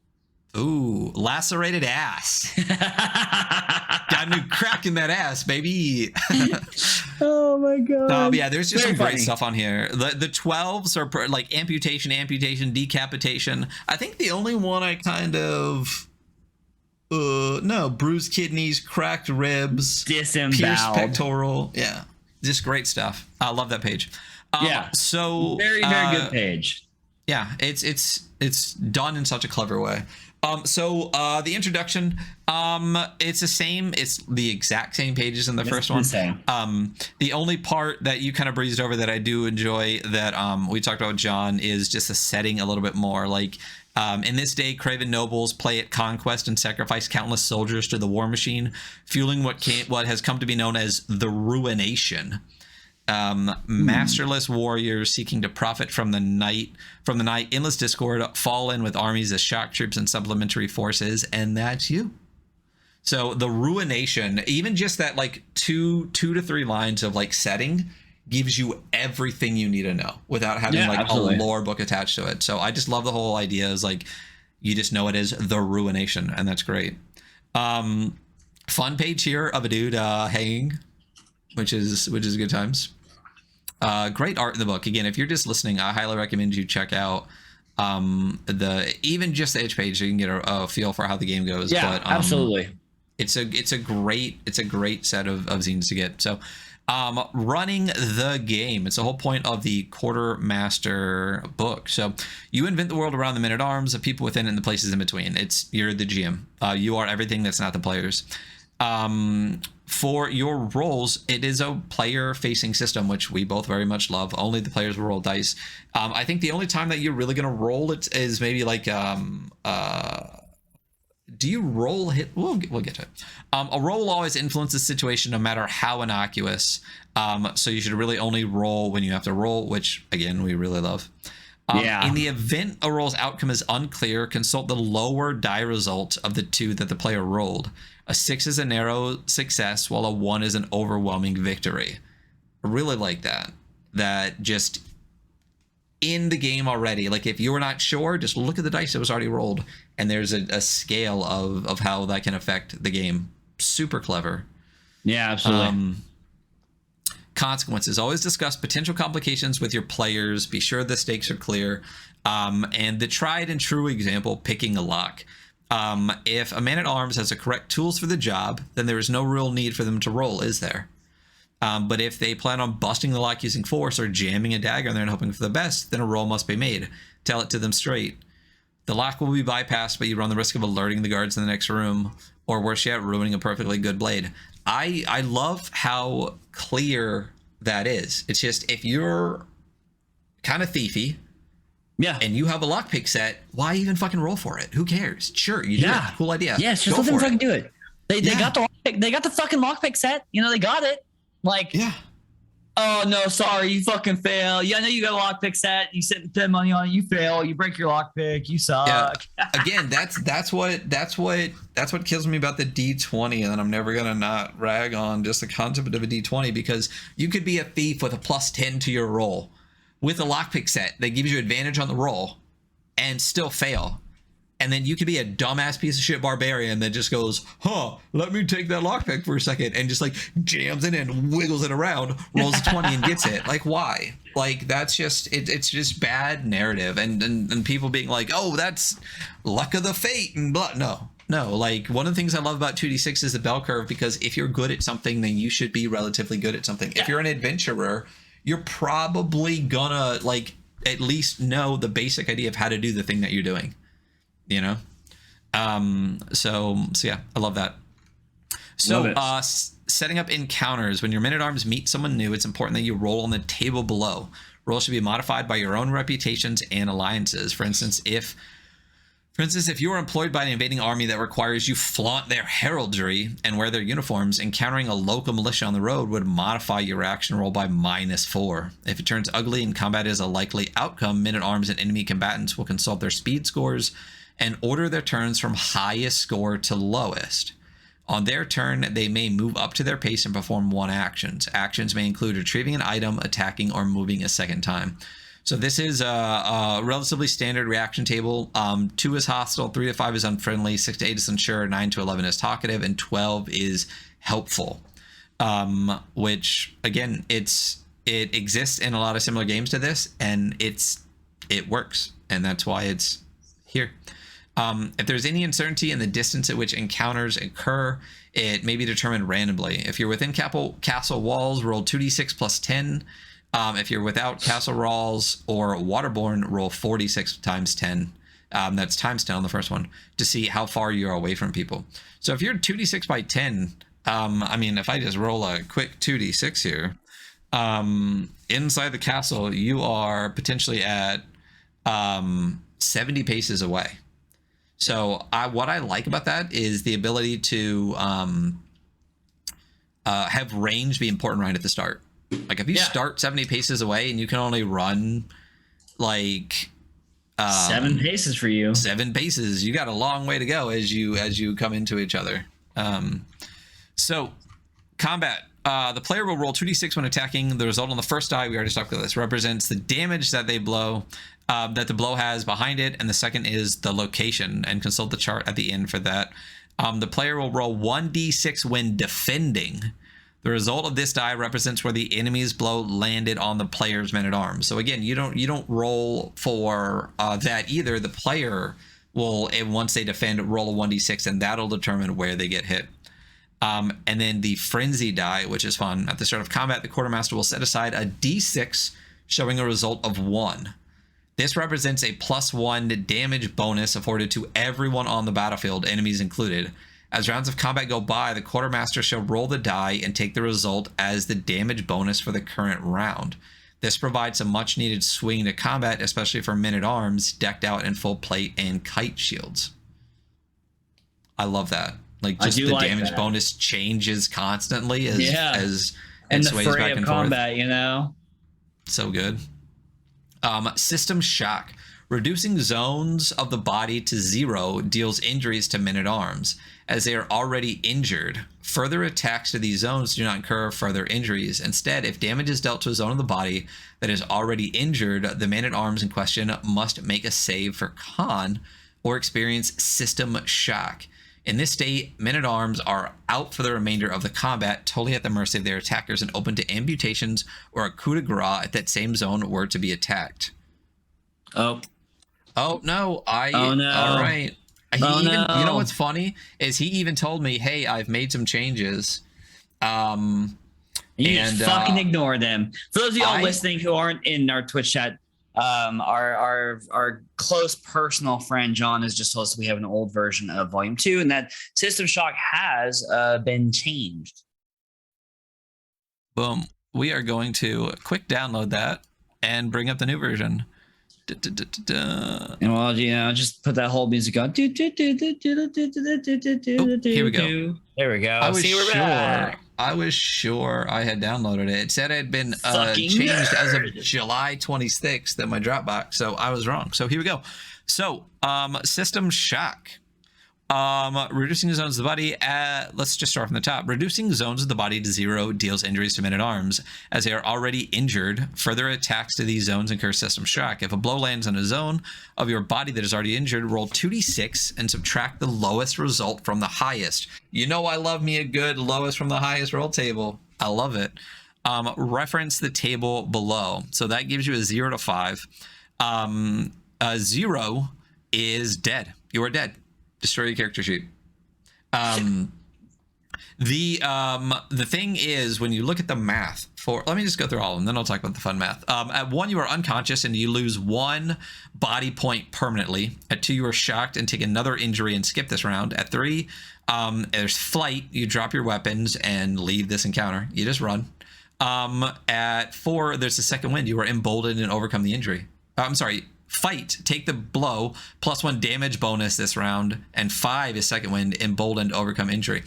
Ooh, lacerated ass. Got a new crack in that ass, baby. Oh my god. Yeah, there's just Very some great funny stuff on here. The 12s are like amputation, decapitation. I think the only one I kind of bruised kidneys, cracked ribs, disemboweled, pierced pectoral. Yeah, just great stuff. I love that page. So very good page. Yeah, it's done in such a clever way. So the introduction, it's the same. It's the exact same pages in the first one. Same. The only part that you kind of breezed over that I do enjoy that we talked about, John, is just the setting a little bit more. Like in this day, craven nobles play at conquest and sacrifice countless soldiers to the war machine, fueling what has come to be known as the ruination. Masterless warriors seeking to profit from the night, endless discord, fall in with armies as shock troops and supplementary forces, and that's you. So the ruination, even just that like two to three lines of like setting, gives you everything you need to know without having absolutely. A lore book attached to it. So I just love the whole idea is like you just know it is the ruination, and that's great. Fun page here of a dude hanging, which is good times. Great art in the book. Again, if you're just listening, I highly recommend you check out even just the edge page so you can get a feel for how the game goes. Yeah, but, absolutely. It's a great set of zines to get. So running the game, it's the whole point of the Quartermaster book. So you invent the world around the men-at-arms, the people within, and the places in between. You're the GM. You are everything that's not the players. For your roles, it is a player-facing system, which we both very much love. Only the players will roll dice. I think the only time that you're really going to roll it is maybe like do you roll hit? We'll get to it. A roll will always influence the situation, no matter how innocuous. So you should really only roll when you have to roll, which again we really love. In the event a roll's outcome is unclear, consult the lower die result of the two that the player rolled. A 6 is a narrow success, while a 1 is an overwhelming victory. I really like that. That just in the game already, like if you're not sure, just look at the dice that was already rolled, and there's a scale of how that can affect the game. Super clever. Yeah, absolutely. Consequences. Always discuss potential complications with your players. Be sure the stakes are clear. And the tried and true example, picking a lock. If a man-at-arms has the correct tools for the job, then there is no real need for them to roll, is there? But if they plan on busting the lock using force or jamming a dagger in there and hoping for the best, then a roll must be made. Tell it to them straight. The lock will be bypassed, but you run the risk of alerting the guards in the next room, or worse yet, ruining a perfectly good blade. I love how clear that is. It's just, if you're kind of thiefy, and you have a lockpick set, why even fucking roll for it? Who cares? Sure, you do it. Cool idea. Yeah, just let them fucking do it. They got the lockpick. They got the fucking lockpick set. You know, they got it. Like, oh no, sorry, you fucking fail. Yeah, I know you got a lockpick set. You spend money on it. You fail. You break your lockpick. You suck. Yeah. Again, that's what kills me about the D20, and then I'm never gonna not rag on just the concept of a D20, because you could be a thief with a +10 to your roll with a lockpick set that gives you advantage on the roll and still fail. And then you could be a dumbass piece of shit barbarian that just goes, let me take that lockpick for a second, and just like jams it and wiggles it around, rolls a 20 and gets it. Like, why? Like, that's just, it's just bad narrative. And people being like, oh, that's luck of the fate and blah. No, like, one of the things I love about 2d6 is the bell curve, because if you're good at something, then you should be relatively good at something. If you're an adventurer, you're probably gonna, like, at least know the basic idea of how to do the thing that you're doing. You know, so yeah, I love that. So setting up encounters. When your men-at-arms meet someone new, it's important that you roll on the table below. Rolls should be modified by your own reputations and alliances. For instance, if you are employed by an invading army that requires you flaunt their heraldry and wear their uniforms, encountering a local militia on the road would modify your action roll by -4. If it turns ugly and combat is a likely outcome, men-at-arms and enemy combatants will consult their speed scores and order their turns from highest score to lowest. On their turn, they may move up to their pace and perform one action. Actions may include retrieving an item, attacking, or moving a second time. So this is a relatively standard reaction table. 2 is hostile, 3 to 5 is unfriendly, 6 to 8 is unsure, 9 to 11 is talkative, and 12 is helpful. Which, again, it exists in a lot of similar games to this, and it works, and that's why it's here. If there's any uncertainty in the distance at which encounters occur, it may be determined randomly. If you're within castle walls, roll 2d6 plus 10. If you're without castle walls or waterborne, roll 46 times 10. That's times 10 on the first one, to see how far you're away from people. So if you're 2d6 by 10, I mean, if I just roll a quick 2d6 here, inside the castle, you are potentially at 70 paces away. So what I like about that is the ability to have range be important right at the start. Like, if you start 70 paces away and you can only run like 7 paces for you. 7 paces, you got a long way to go as you come into each other. So combat. The player will roll 2d6 when attacking. The result on the first die, we already talked about this, represents the damage that the blow has behind it, and the second is the location, and consult the chart at the end for that. The player will roll 1d6 when defending. The result of this die represents where the enemy's blow landed on the player's men-at-arms. So again, you don't roll for that either. The player will, once they defend, roll a 1d6, and that'll determine where they get hit. And then the frenzy die, which is fun. At the start of combat, the quartermaster will set aside a d6 showing a result of 1. This represents a +1 damage bonus afforded to everyone on the battlefield, enemies included. As rounds of combat go by, the quartermaster shall roll the die and take the result as the damage bonus for the current round. This provides a much needed swing to combat, especially for men-at-arms decked out in full plate and kite shields. I love that. Like I just do the like damage that. bonus changes constantly as and it the sways fray back of and combat, forth. you know. So good. System shock. Reducing zones of the body to 0 deals injuries to men-at-arms, as they are already injured. Further attacks to these zones do not incur further injuries. Instead, if damage is dealt to a zone of the body that is already injured, the man-at-arms in question must make a save for con or experience system shock. In this state, men-at-arms are out for the remainder of the combat, totally at the mercy of their attackers and open to amputations or a coup de grace if that same zone were to be attacked. Oh no! Oh no! All right. No! You know what's funny is he even told me, "Hey, I've made some changes." You just fucking ignore them. For those of y'all listening who aren't in our Twitch chat, our close personal friend John has just told us we have an old version of Volume 2, and that System Shock has been changed. Boom. We are going to quick download that and bring up the new version. And well, you know, just put that whole music on. Here we go. There we go. I was sure I had downloaded it. It said it had been changed as of July 26th in my Dropbox, so I was wrong. So here we go. So System Shock. Reducing zones of the body. Let's just start from the top. Reducing zones of the body to 0 deals injuries to men-at-arms, as they are already injured. Further attacks to these zones incur system shock. If a blow lands on a zone of your body that is already injured, roll 2d6 and subtract the lowest result from the highest. You know I love me a good lowest from the highest roll table. I love it. Reference the table below. So that gives you a 0 to 5. 0 is dead. You are dead. Destroy your character sheet. The thing is, when you look at the math for, let me just go through all of them, then I'll talk about the fun math. At 1, you are unconscious and you lose 1 body point permanently. At 2, you are shocked and take another injury and skip this round. At 3, there's flight. You drop your weapons and leave this encounter. You just run. At 4, there's a second wind. You are emboldened and overcome the injury. Fight, take the blow, +1 damage bonus this round, and 5 is second wind, emboldened, overcome injury.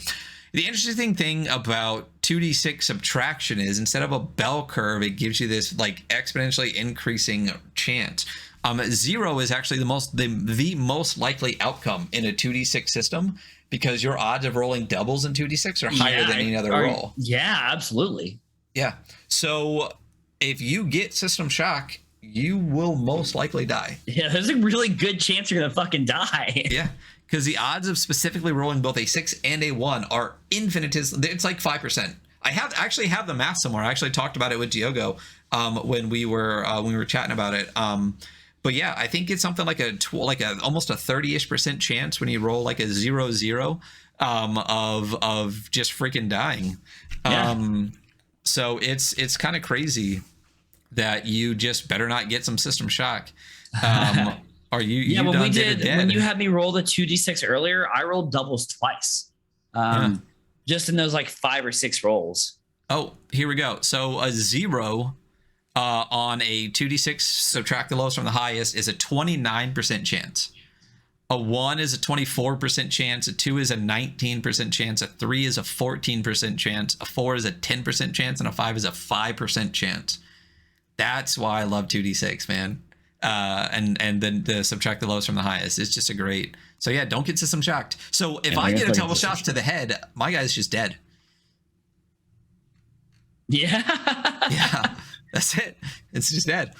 The interesting thing about 2d6 subtraction is instead of a bell curve, it gives you this like exponentially increasing chance. 0 is actually the most likely outcome in a 2d6 system, because your odds of rolling doubles in 2d6 are higher than any other roll. Yeah, absolutely. Yeah. So if you get system shock, you will most likely die. Yeah, there's a really good chance you're gonna fucking die. Yeah, because the odds of specifically rolling both a 6 and a 1 are infinitesimal. It's like 5%. I actually have the math somewhere. I actually talked about it with Diogo when we were chatting about it. But yeah, I think it's something like almost a 30-ish% chance when you roll like a 0-0 of just freaking dying. Yeah. So it's kind of crazy that you just better not get some system shock. Or you when you had me roll the 2d6 earlier, I rolled doubles twice. Just in those like 5 or 6 rolls. Oh, here we go. So a 0 on a 2d6, subtract the lowest from the highest, is a 29% chance. A 1 is a 24% chance. A 2 is a 19% chance. A 3 is a 14% chance. A 4 is a 10% chance. And a 5 is a 5% chance. That's why I love 2d6, man. And then the subtract the lowest from the highest is just a great. So yeah, don't get system shocked. So if I get a double shot to the head, my guy's just dead. Yeah. Yeah, that's it. It's just dead.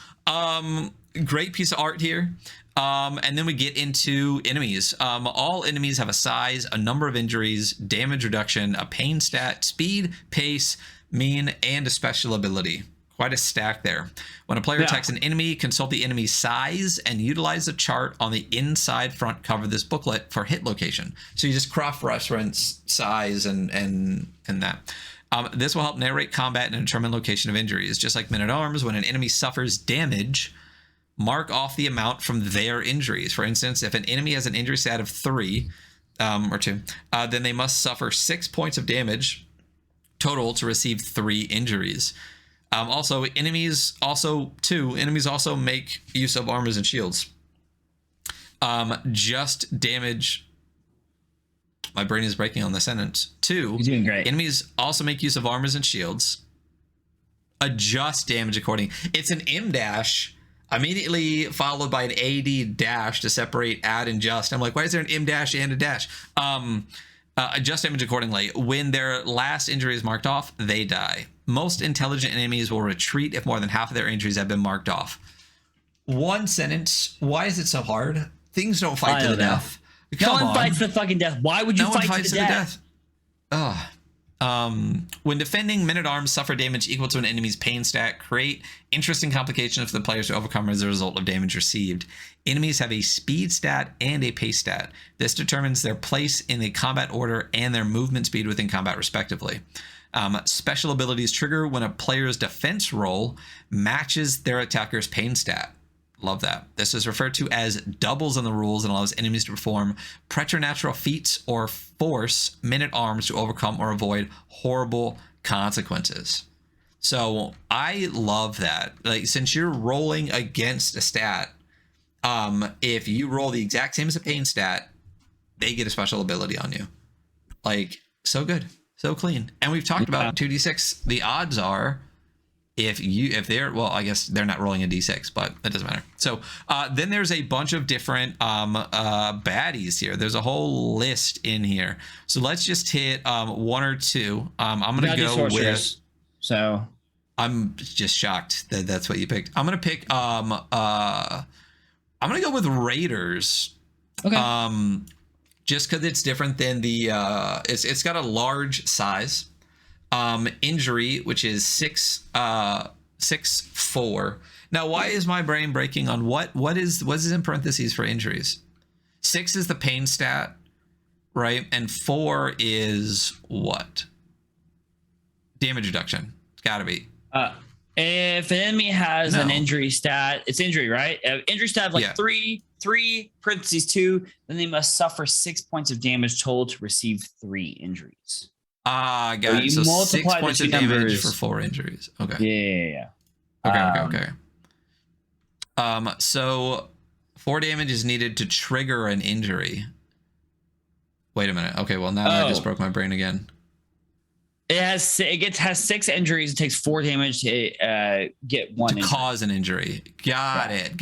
Great piece of art here. And then we get into enemies. All enemies have a size, a number of injuries, damage reduction, a pain stat, speed, pace, mean, and a special ability. Quite a stack there. When a player attacks an enemy, consult the enemy's size and utilize the chart on the inside front cover of this booklet for hit location. So you just cross-reference size and that. This will help narrate combat and determine location of injuries. Just like men-at-arms, when an enemy suffers damage, mark off the amount from their injuries. For instance, if an enemy has an injury stat of 3 or 2, then they must suffer 6 points of damage total to receive 3 injuries. Enemies also make use of armors and shields. Just damage My brain is breaking on the sentence. 2, You're doing great. enemies also make use of armors and shields. Adjust damage according. It's an M dash immediately followed by an AD dash to separate add and just. I'm like, why is there an M dash and a dash? Adjust damage accordingly. When their last injury is marked off, they die. Most intelligent enemies will retreat if more than half of their injuries have been marked off. One sentence. Why is it so hard? Things don't fight to the death. No one fights to the fucking death. Why would you fight to the death? When defending, men-at-arms suffer damage equal to an enemy's pain stat. Create interesting complications for the players to overcome as a result of damage received. Enemies have a speed stat and a pace stat. This determines their place in the combat order and their movement speed within combat, respectively. Special abilities trigger when a player's defense roll matches their attacker's pain stat. Love that. This is referred to as doubles in the rules and allows enemies to perform preternatural feats or force men-at-arms to overcome or avoid horrible consequences. So I love that. Like, since you're rolling against a stat, if you roll the exact same as a pain stat, they get a special ability on you. Like, so good, so clean. And we've talked about 2d6. The odds are, if they're, well, I guess they're not rolling a d6, but it doesn't matter. So then there's a bunch of different baddies here. There's a whole list in here. So let's just hit one or two. I'm gonna go with. So I'm just shocked that that's what you picked. I'm gonna pick. I'm gonna go with Raiders. okay. Just because it's different than the. It's got a large size. Injury, which is 6/4. Now, why is my brain breaking on what is in parentheses for injuries? 6 is the pain stat, right? And 4 is what? Damage reduction. It's gotta be. If an enemy has an injury stat, it's injury, right? Injury stat of three parentheses 2, then they must suffer 6 points of damage total to receive 3 injuries. Got it. So 6 points of damage for 4 injuries. Okay. Yeah. Okay. So 4 damage is needed to trigger an injury. Wait a minute. Okay, well now I just broke my brain again. It has 6 injuries. It takes 4 damage to get 1 to cause an injury. Got it.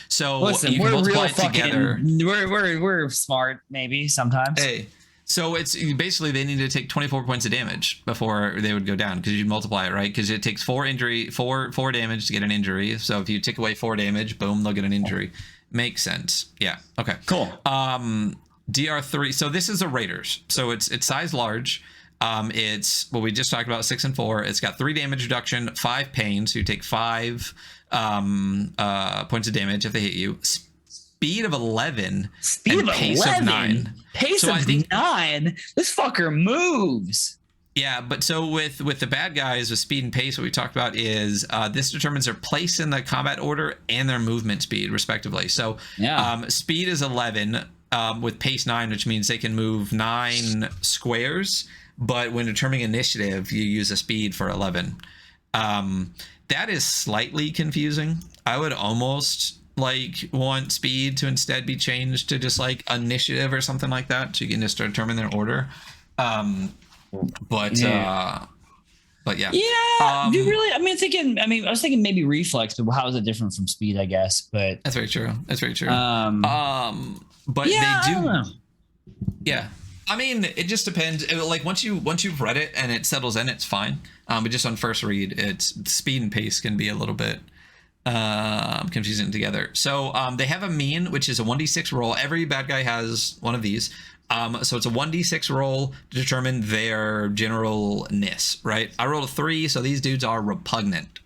So listen, you can multiply it together. We're smart, maybe sometimes. Hey. So it's basically they need to take 24 points of damage before they would go down, because you multiply it, right? Because it takes 4 damage to get an injury. So if you take away 4 damage, boom, they'll get an injury. Makes sense. Yeah. Okay. Cool. DR3. So this is a Raiders. So it's size large. It's what we just talked about, 6 and 4. It's got 3 damage reduction, 5 pain. So you take 5 points of damage if they hit you. Speed of 11. Speed of pace 11. Of 9. Pace so of 9. This fucker moves. Yeah, but so with the bad guys with speed and pace, what we talked about is this determines their place in the combat order and their movement speed, respectively. So speed is 11 with pace 9, which means they can move 9 squares. But when determining initiative, you use a speed for 11. That is slightly confusing. I would almost want speed to instead be changed to just initiative or something like that, so you can just determine their order. But yeah. Really, I was thinking maybe reflex, but how is it different from speed? I guess, but that's very true. But they do. Yeah. I mean, it just depends. Once you've read it and it settles in, it's fine. But just on first read, it's speed and pace can be a little bit confusing together. So they have a mean, which is a 1d6 roll. Every bad guy has one of these. So it's a 1d6 roll to determine their generalness, right? I rolled a 3, so these dudes are repugnant.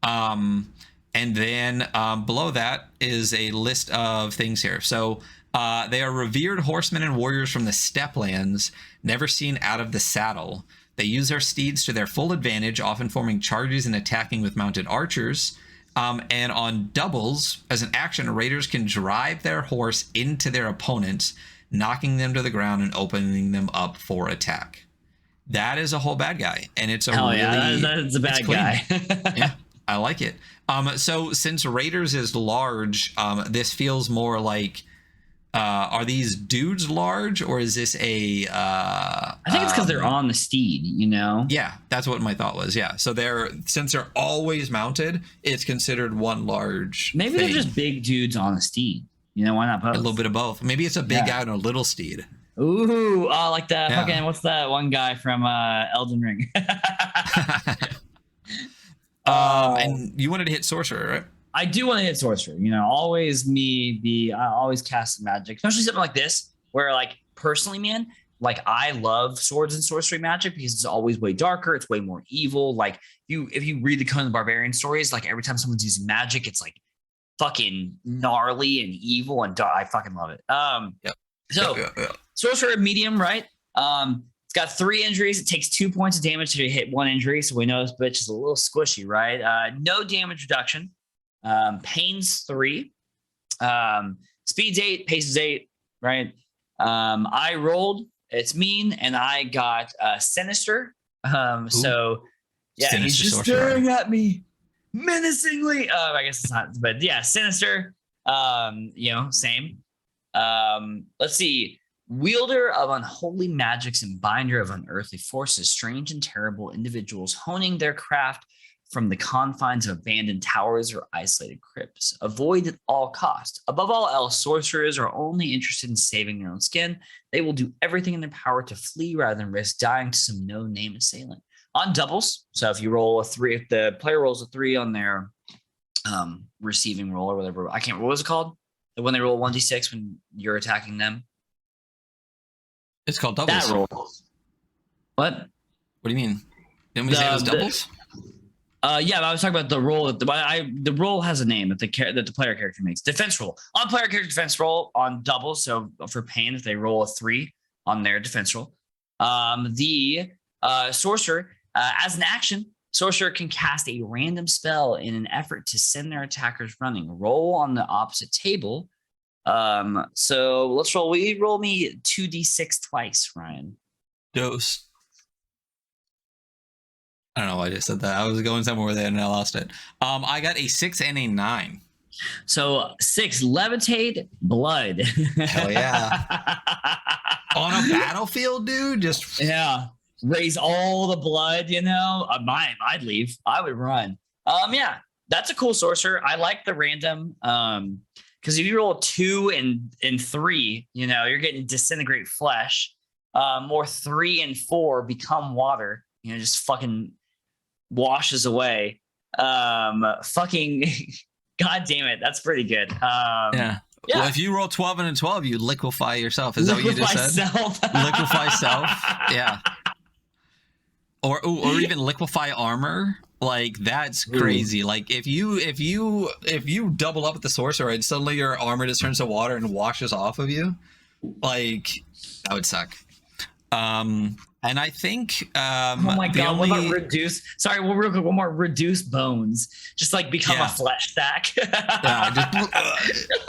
And then below that is a list of things here. So they are revered horsemen and warriors from the steplands, never seen out of the saddle. They use their steeds to their full advantage, often forming charges and attacking with mounted archers. And on doubles, as an action, raiders can drive their horse into their opponents, knocking them to the ground and opening them up for attack. That is a whole bad guy, and it's a that's a bad guy. Yeah, I like it. So since raiders is large, this feels more like Are these dudes large, or is this a? I think it's because they're on the steed. Yeah, that's what my thought was. Yeah, so since they're always mounted, it's considered one large. Maybe thing. they're just big dudes on a steed. Why not both? A little bit of both. Maybe it's a big guy and a little steed. Ooh, like that fucking, what's that one guy from Elden Ring? And you wanted to hit sorcerer, right? I do want to hit sorcerer. Always I always cast magic, especially something like this, where like personally, man, like I love swords and sorcery magic because it's always way darker. It's way more evil. Like if you read the Conan the Barbarian stories, like every time someone's using magic, it's like fucking gnarly and evil and dark. I fucking love it. Sorcerer medium, right? It's got 3 injuries. It takes 2 points of damage to hit 1 injury. So we know this bitch is a little squishy, right? No damage reduction. Pain's 3. Speed's 8. Pace is 8, right? I rolled. It's mean, and I got sinister. So yeah, Sinister he's just sorcerer. staring at me menacingly. I guess it's not, but yeah, sinister. Same. Let's see. Wielder of unholy magics and binder of unearthly forces, strange and terrible individuals honing their craft from the confines of abandoned towers or isolated crypts. Avoid at all costs. Above all else, sorcerers are only interested in saving their own skin. They will do everything in their power to flee rather than risk dying to some no-name assailant. On doubles, so if you roll a 3, if the player rolls a 3 on their receiving roll or whatever, I can't. What was it called? When they roll 1d6 when you're attacking them. It's called doubles. That roll. What? What do you mean? Didn't we say it was doubles? Yeah, I was talking about the roll. The roll has a name that the player character makes. Defense roll. On player character defense roll on doubles. So for pain, if they roll a 3 on their defense roll, the sorcerer, as an action, sorcerer can cast a random spell in an effort to send their attackers running. Roll on the opposite table. So let's roll. We roll me 2d6 twice, Ryan. Dose. I don't know why I just said that. I was going somewhere there and I lost it. I got a 6 and a 9. So 6, levitate, blood. Hell yeah. On a battlefield, dude? Just yeah. Raise all the blood, I'd leave. I would run. Yeah, that's a cool sorcerer. I like the random. Because if you roll 2 and 3, you're getting disintegrate flesh. More 3 and 4 become water. Just fucking washes away. Fucking god damn it, that's pretty good. yeah. Well, if you roll 12 and a 12, you liquefy yourself. Is that what you just said? Liquefy self. Yeah. Or even liquefy armor. Like that's crazy. Ooh. Like if you double up with the sorcerer and suddenly your armor just turns to water and washes off of you, like that would suck. And I think oh my god, what about reduce? Sorry, well, real quick, one more. Reduce bones, just like become a flesh sack.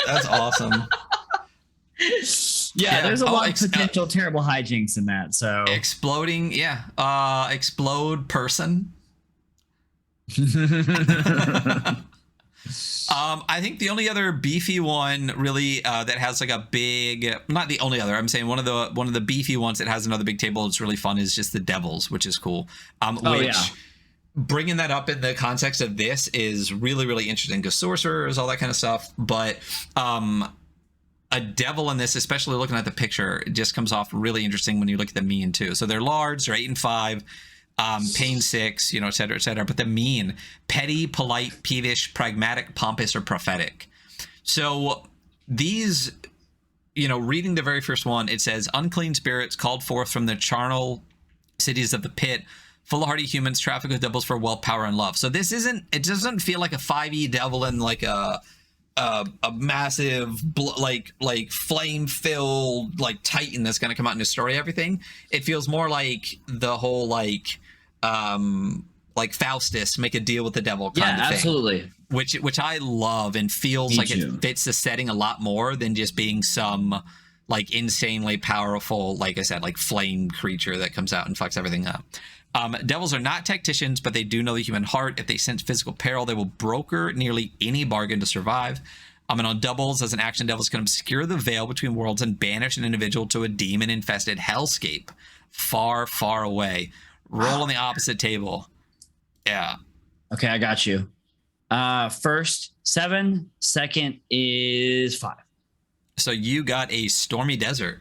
That's awesome. Yeah, there's a lot of potential terrible hijinks in that. So exploding, explode person. I think the only other beefy one really that has like a big, not the only other, I'm saying one of the beefy ones that has another big table that's really fun is just the Devils, which is cool. Bringing that up in the context of this is really, really interesting because sorcerers, all that kind of stuff. But a devil in this, especially looking at the picture, it just comes off really interesting when you look at the mean too. So they're large, they're 8 and 5. Pain 6, et cetera, et cetera. But the mean, petty, polite, peevish, pragmatic, pompous, or prophetic. So these, reading the very first one, it says, unclean spirits called forth from the charnel cities of the pit, foolhardy humans traffic with devils for wealth, power, and love. So this it doesn't feel like a 5e devil in like a massive like flame-filled like titan that's going to come out and destroy everything. It feels more like the whole like Faustus, make a deal with the devil kind of thing. Absolutely. Which I love and feels like it fits the setting a lot more than just being some like insanely powerful, like I said, like flame creature that comes out and fucks everything up. Devils are not tacticians, but they do know the human heart. If they sense physical peril, they will broker nearly any bargain to survive. And on doubles, as an action, devils can obscure the veil between worlds and banish an individual to a demon-infested hellscape far, far away. Roll on the opposite table. Yeah. Okay, I got you. First 7, second is 5. So you got a stormy desert.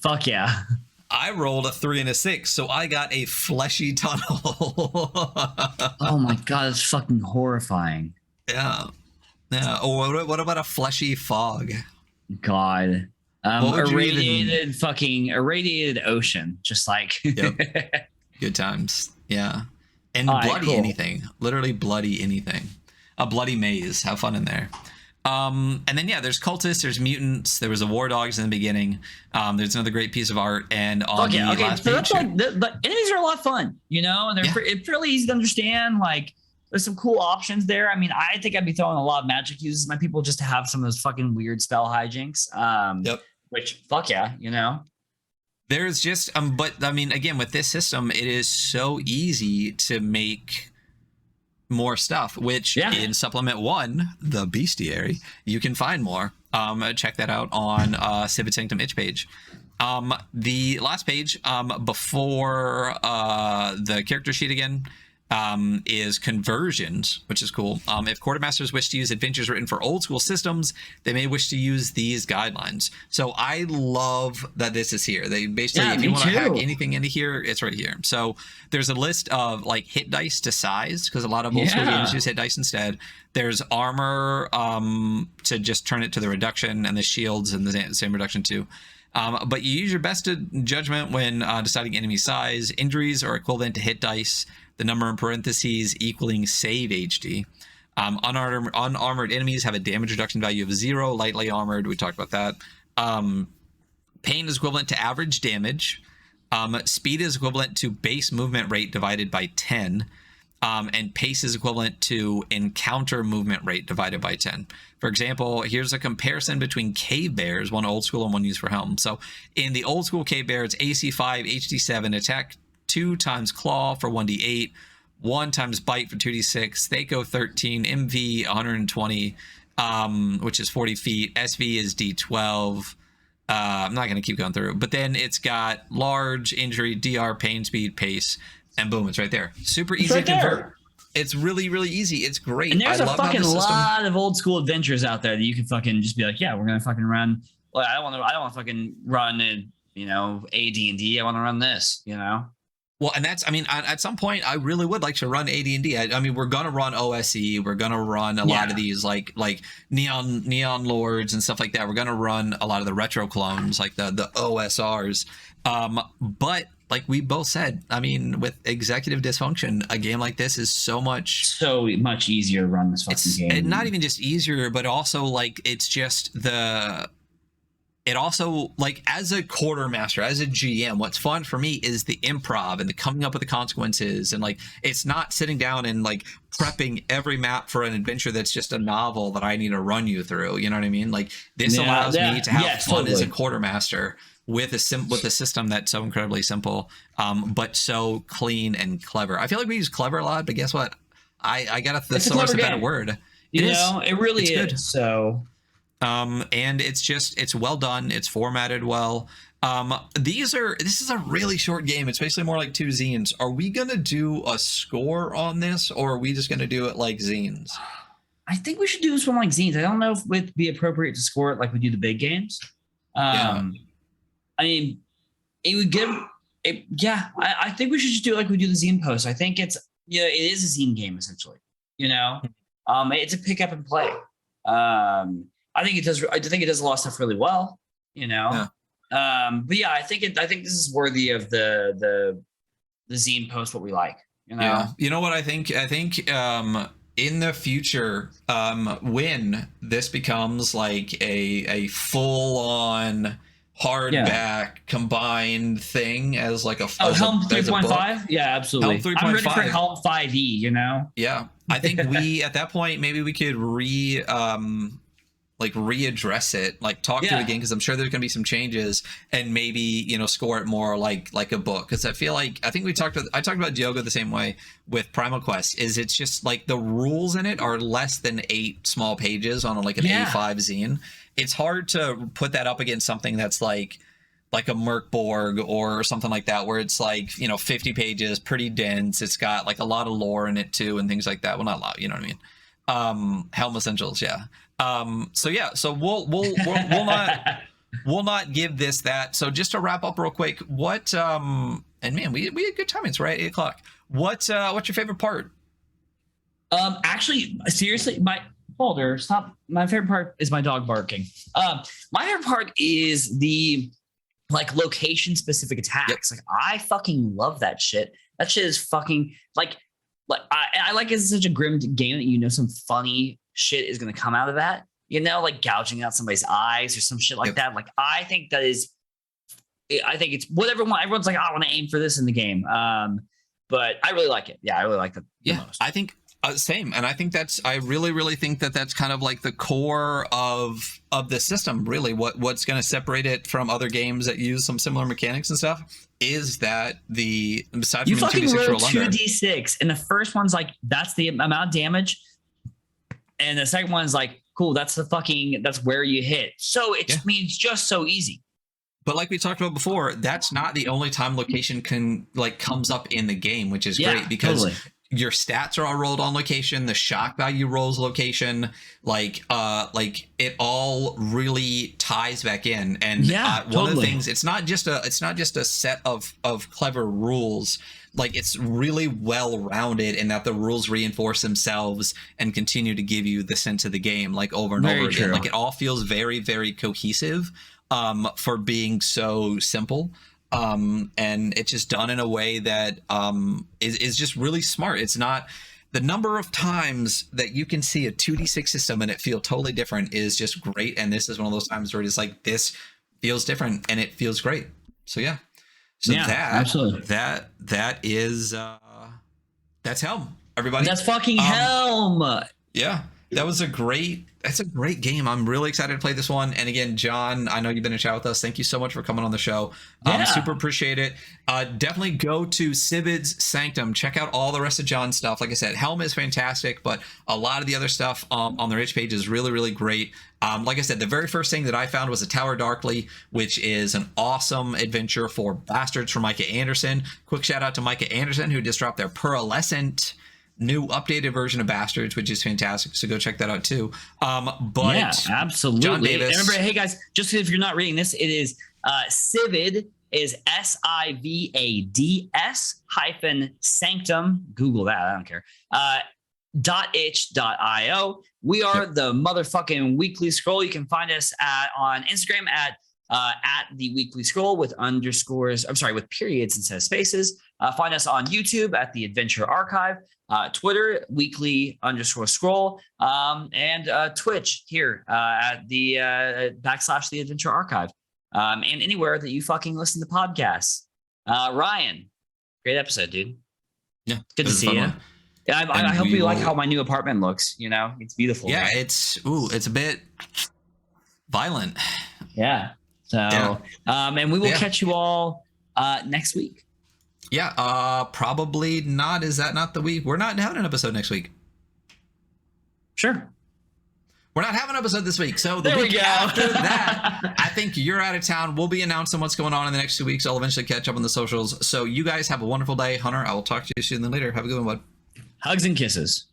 Fuck yeah. I rolled a 3 and a 6, so I got a fleshy tunnel. Oh my god, that's fucking horrifying. Yeah. Yeah. Oh, what about a fleshy fog? God. What would you Irradiated ocean. Just like Yep. Good times. Yeah. And All right, bloody cool. anything. Literally bloody anything. A bloody maze. Have fun in there. And then there's cultists, there's mutants, there was a war dogs in the beginning. There's another great piece of art, and on the last so page. that's like the enemies are a lot of fun, and they're it's really easy to understand. Like there's some cool options there. I mean, I think I'd be throwing a lot of magic uses my people just to have some of those fucking weird spell hijinks. Yep. Which fuck yeah, There's just but I mean, again, with this system, it is so easy to make more stuff, which in supplement 1, the bestiary, you can find more. Check that out on Sivad Sanctum itch page. The last page before the character sheet again is conversions, which is cool. If quartermasters wish to use adventures written for old school systems, they may wish to use these guidelines. So I love that this is here. They basically, if you want to hack anything into here, it's right here. So there's a list of like hit dice to size, because a lot of old school games use hit dice instead. There's armor to just turn it to the reduction, and the shields and the same reduction too. But you use your best judgment when deciding enemy size. Injuries are equivalent to hit dice, the number in parentheses equaling save HD. Unarmored enemies have a damage reduction value of 0. Lightly armored, we talked about that. Pain is equivalent to average damage. Speed is equivalent to base movement rate divided by 10. And pace is equivalent to encounter movement rate divided by 10. For example, here's a comparison between cave bears, one old school and one used for Helm. So in the old school cave bear, it's AC 5, HD 7, attack 2 times claw for 1d8, 1 times bite for 2d6, Thaco 13, MV 120, which is 40 feet. SV is d12. I'm not going to keep going through, but then it's got large, injury, DR, pain, speed, pace, and boom, it's right there. Super easy to convert. It's really, really easy. It's great. And there's a fucking lot of old school adventures out there that you can fucking just be like, yeah, we're gonna fucking run. Well, I don't want to fucking run AD&D. I want to run this. Well, and that's, I mean, at some point, I really would like to run AD&D. I mean, we're gonna run OSE. We're gonna run a lot of these like Neon Lords and stuff like that. We're gonna run a lot of the retro clones, like the OSRs. But like we both said, I mean, with executive dysfunction, a game like this is so much easier to run this fucking game. Not even just easier, but also like it's just it also, like, as a quartermaster, as a GM, what's fun for me is the improv and the coming up with the consequences. And like, it's not sitting down and like prepping every map for an adventure that's just a novel that I need to run you through. You know what I mean? Like, this allows me to have fun as a quartermaster with a system that's so incredibly simple, but so clean and clever. I feel like we use clever a lot, but guess what? I got a thesaurus a better word. It really is. Good. So. And it's well done. It's formatted well. This is a really short game. It's basically more like 2 zines. Are we going to do a score on this, or are we just going to do it like zines? I think we should do this one like zines. I don't know if it would be appropriate to score it like we do the big games. I mean, it would give it. Yeah, I think we should just do it like we do the zine post. I think it is a zine game essentially. It's a pick up and play. I think it does a lot of stuff really well, but yeah, I think this is worthy of the zine post, what we like, Yeah. You know what I think? I think in the future, when this becomes like a full on hardback combined thing as like Helm 3.5, yeah, absolutely. Helm 3.5. I'm ready for Helm 5e. Yeah, I think we at that point maybe we could like readdress it, like talk to it again, because I'm sure there's gonna be some changes, and maybe, you know, score it more like a book. Because I think I talked about Diogo the same way with Primal Quest. Is it's just like the rules in it are less than 8 small pages on like an A5 zine. It's hard to put that up against something that's like a Merkborg or something like that, where it's like, you know, 50 pages, pretty dense. It's got like a lot of lore in it too, and things like that. Well, not a lot, you know what I mean? Helm Essentials, yeah. So we'll not give this that. So just to wrap up real quick, what and man, we had good time. It's right at 8:00. What's your favorite part? Actually, seriously, my favorite part is my dog barking. My favorite part is the like location specific attacks. Like I fucking love that shit. That shit is fucking like I like it's such a grim game that, you know, some funny shit is going to come out of that, you know, like gouging out somebody's eyes or some shit like that. Like I think it's what everyone's like, I want to aim for this in the game. But I really like it. Yeah, I really like that. Yeah, most. I think same. And I think I really think that's kind of like the core of the system. Really, what's going to separate it from other games that use some similar mechanics and stuff is that besides you from fucking 2d6 roll 2d6, and the first one's like, that's the amount of damage, and the second one's like, cool, that's where you hit. So it means just so easy. But like we talked about before, that's not the only time location comes up in the game, which is great, because your stats are all rolled on location. The shock value rolls location. Like it all really ties back in. And one of the things, it's not just a set of clever rules. Like it's really well rounded in that the rules reinforce themselves and continue to give you the sense of the game like over and over again. Like it all feels very, very cohesive for being so simple. And it's just done in a way that is just really smart. It's not the number of times that you can see a 2d6 system and it feel totally different is just great. And this is one of those times where it's like, this feels different and it feels great. So yeah. So absolutely. That is that's Helm, everybody. That's fucking Helm. Yeah. That's a great game. I'm really excited to play this one. And again, John, I know you've been in chat with us. Thank you so much for coming on the show. Super appreciate it. Definitely go to Sivid's Sanctum. Check out all the rest of John's stuff. Like I said, Helm is fantastic, but a lot of the other stuff on their itch page is really, really great. Like I said, the very first thing that I found was A Tower Darkly, which is an awesome adventure for Bastards from Micah Anderson. Quick shout out to Micah Anderson, who just dropped their Pearlescent new updated version of Bastards, which is fantastic. So go check that out too. But yeah, absolutely. Jon Davis. And remember, hey guys, just if you're not reading this, it is Sivad is SIVADS-Sanctum. Google that. I don't care. .itch.io. We are the motherfucking Weekly Scroll. You can find us on Instagram at the Weekly Scroll with underscores. I'm sorry, with periods instead of spaces. Find us on YouTube at the Adventure Archive. Twitter, weekly_scroll, and Twitch here at the /the Adventure Archive, and anywhere that you fucking listen to podcasts. Ryan, great episode, dude. Yeah, good to see you. Yeah, I hope you like how my new apartment looks. You know, it's beautiful. Yeah, right? It's a bit violent. Yeah. So, and we will catch you all next week. Yeah, probably not. Is that not the week? We're not having an episode next week. Sure. We're not having an episode this week. So the there week after that, I think you're out of town. We'll be announcing what's going on in the next 2 weeks. I'll eventually catch up on the socials. So you guys have a wonderful day. Hunter, I will talk to you sooner than later. Have a good one, bud. Hugs and kisses.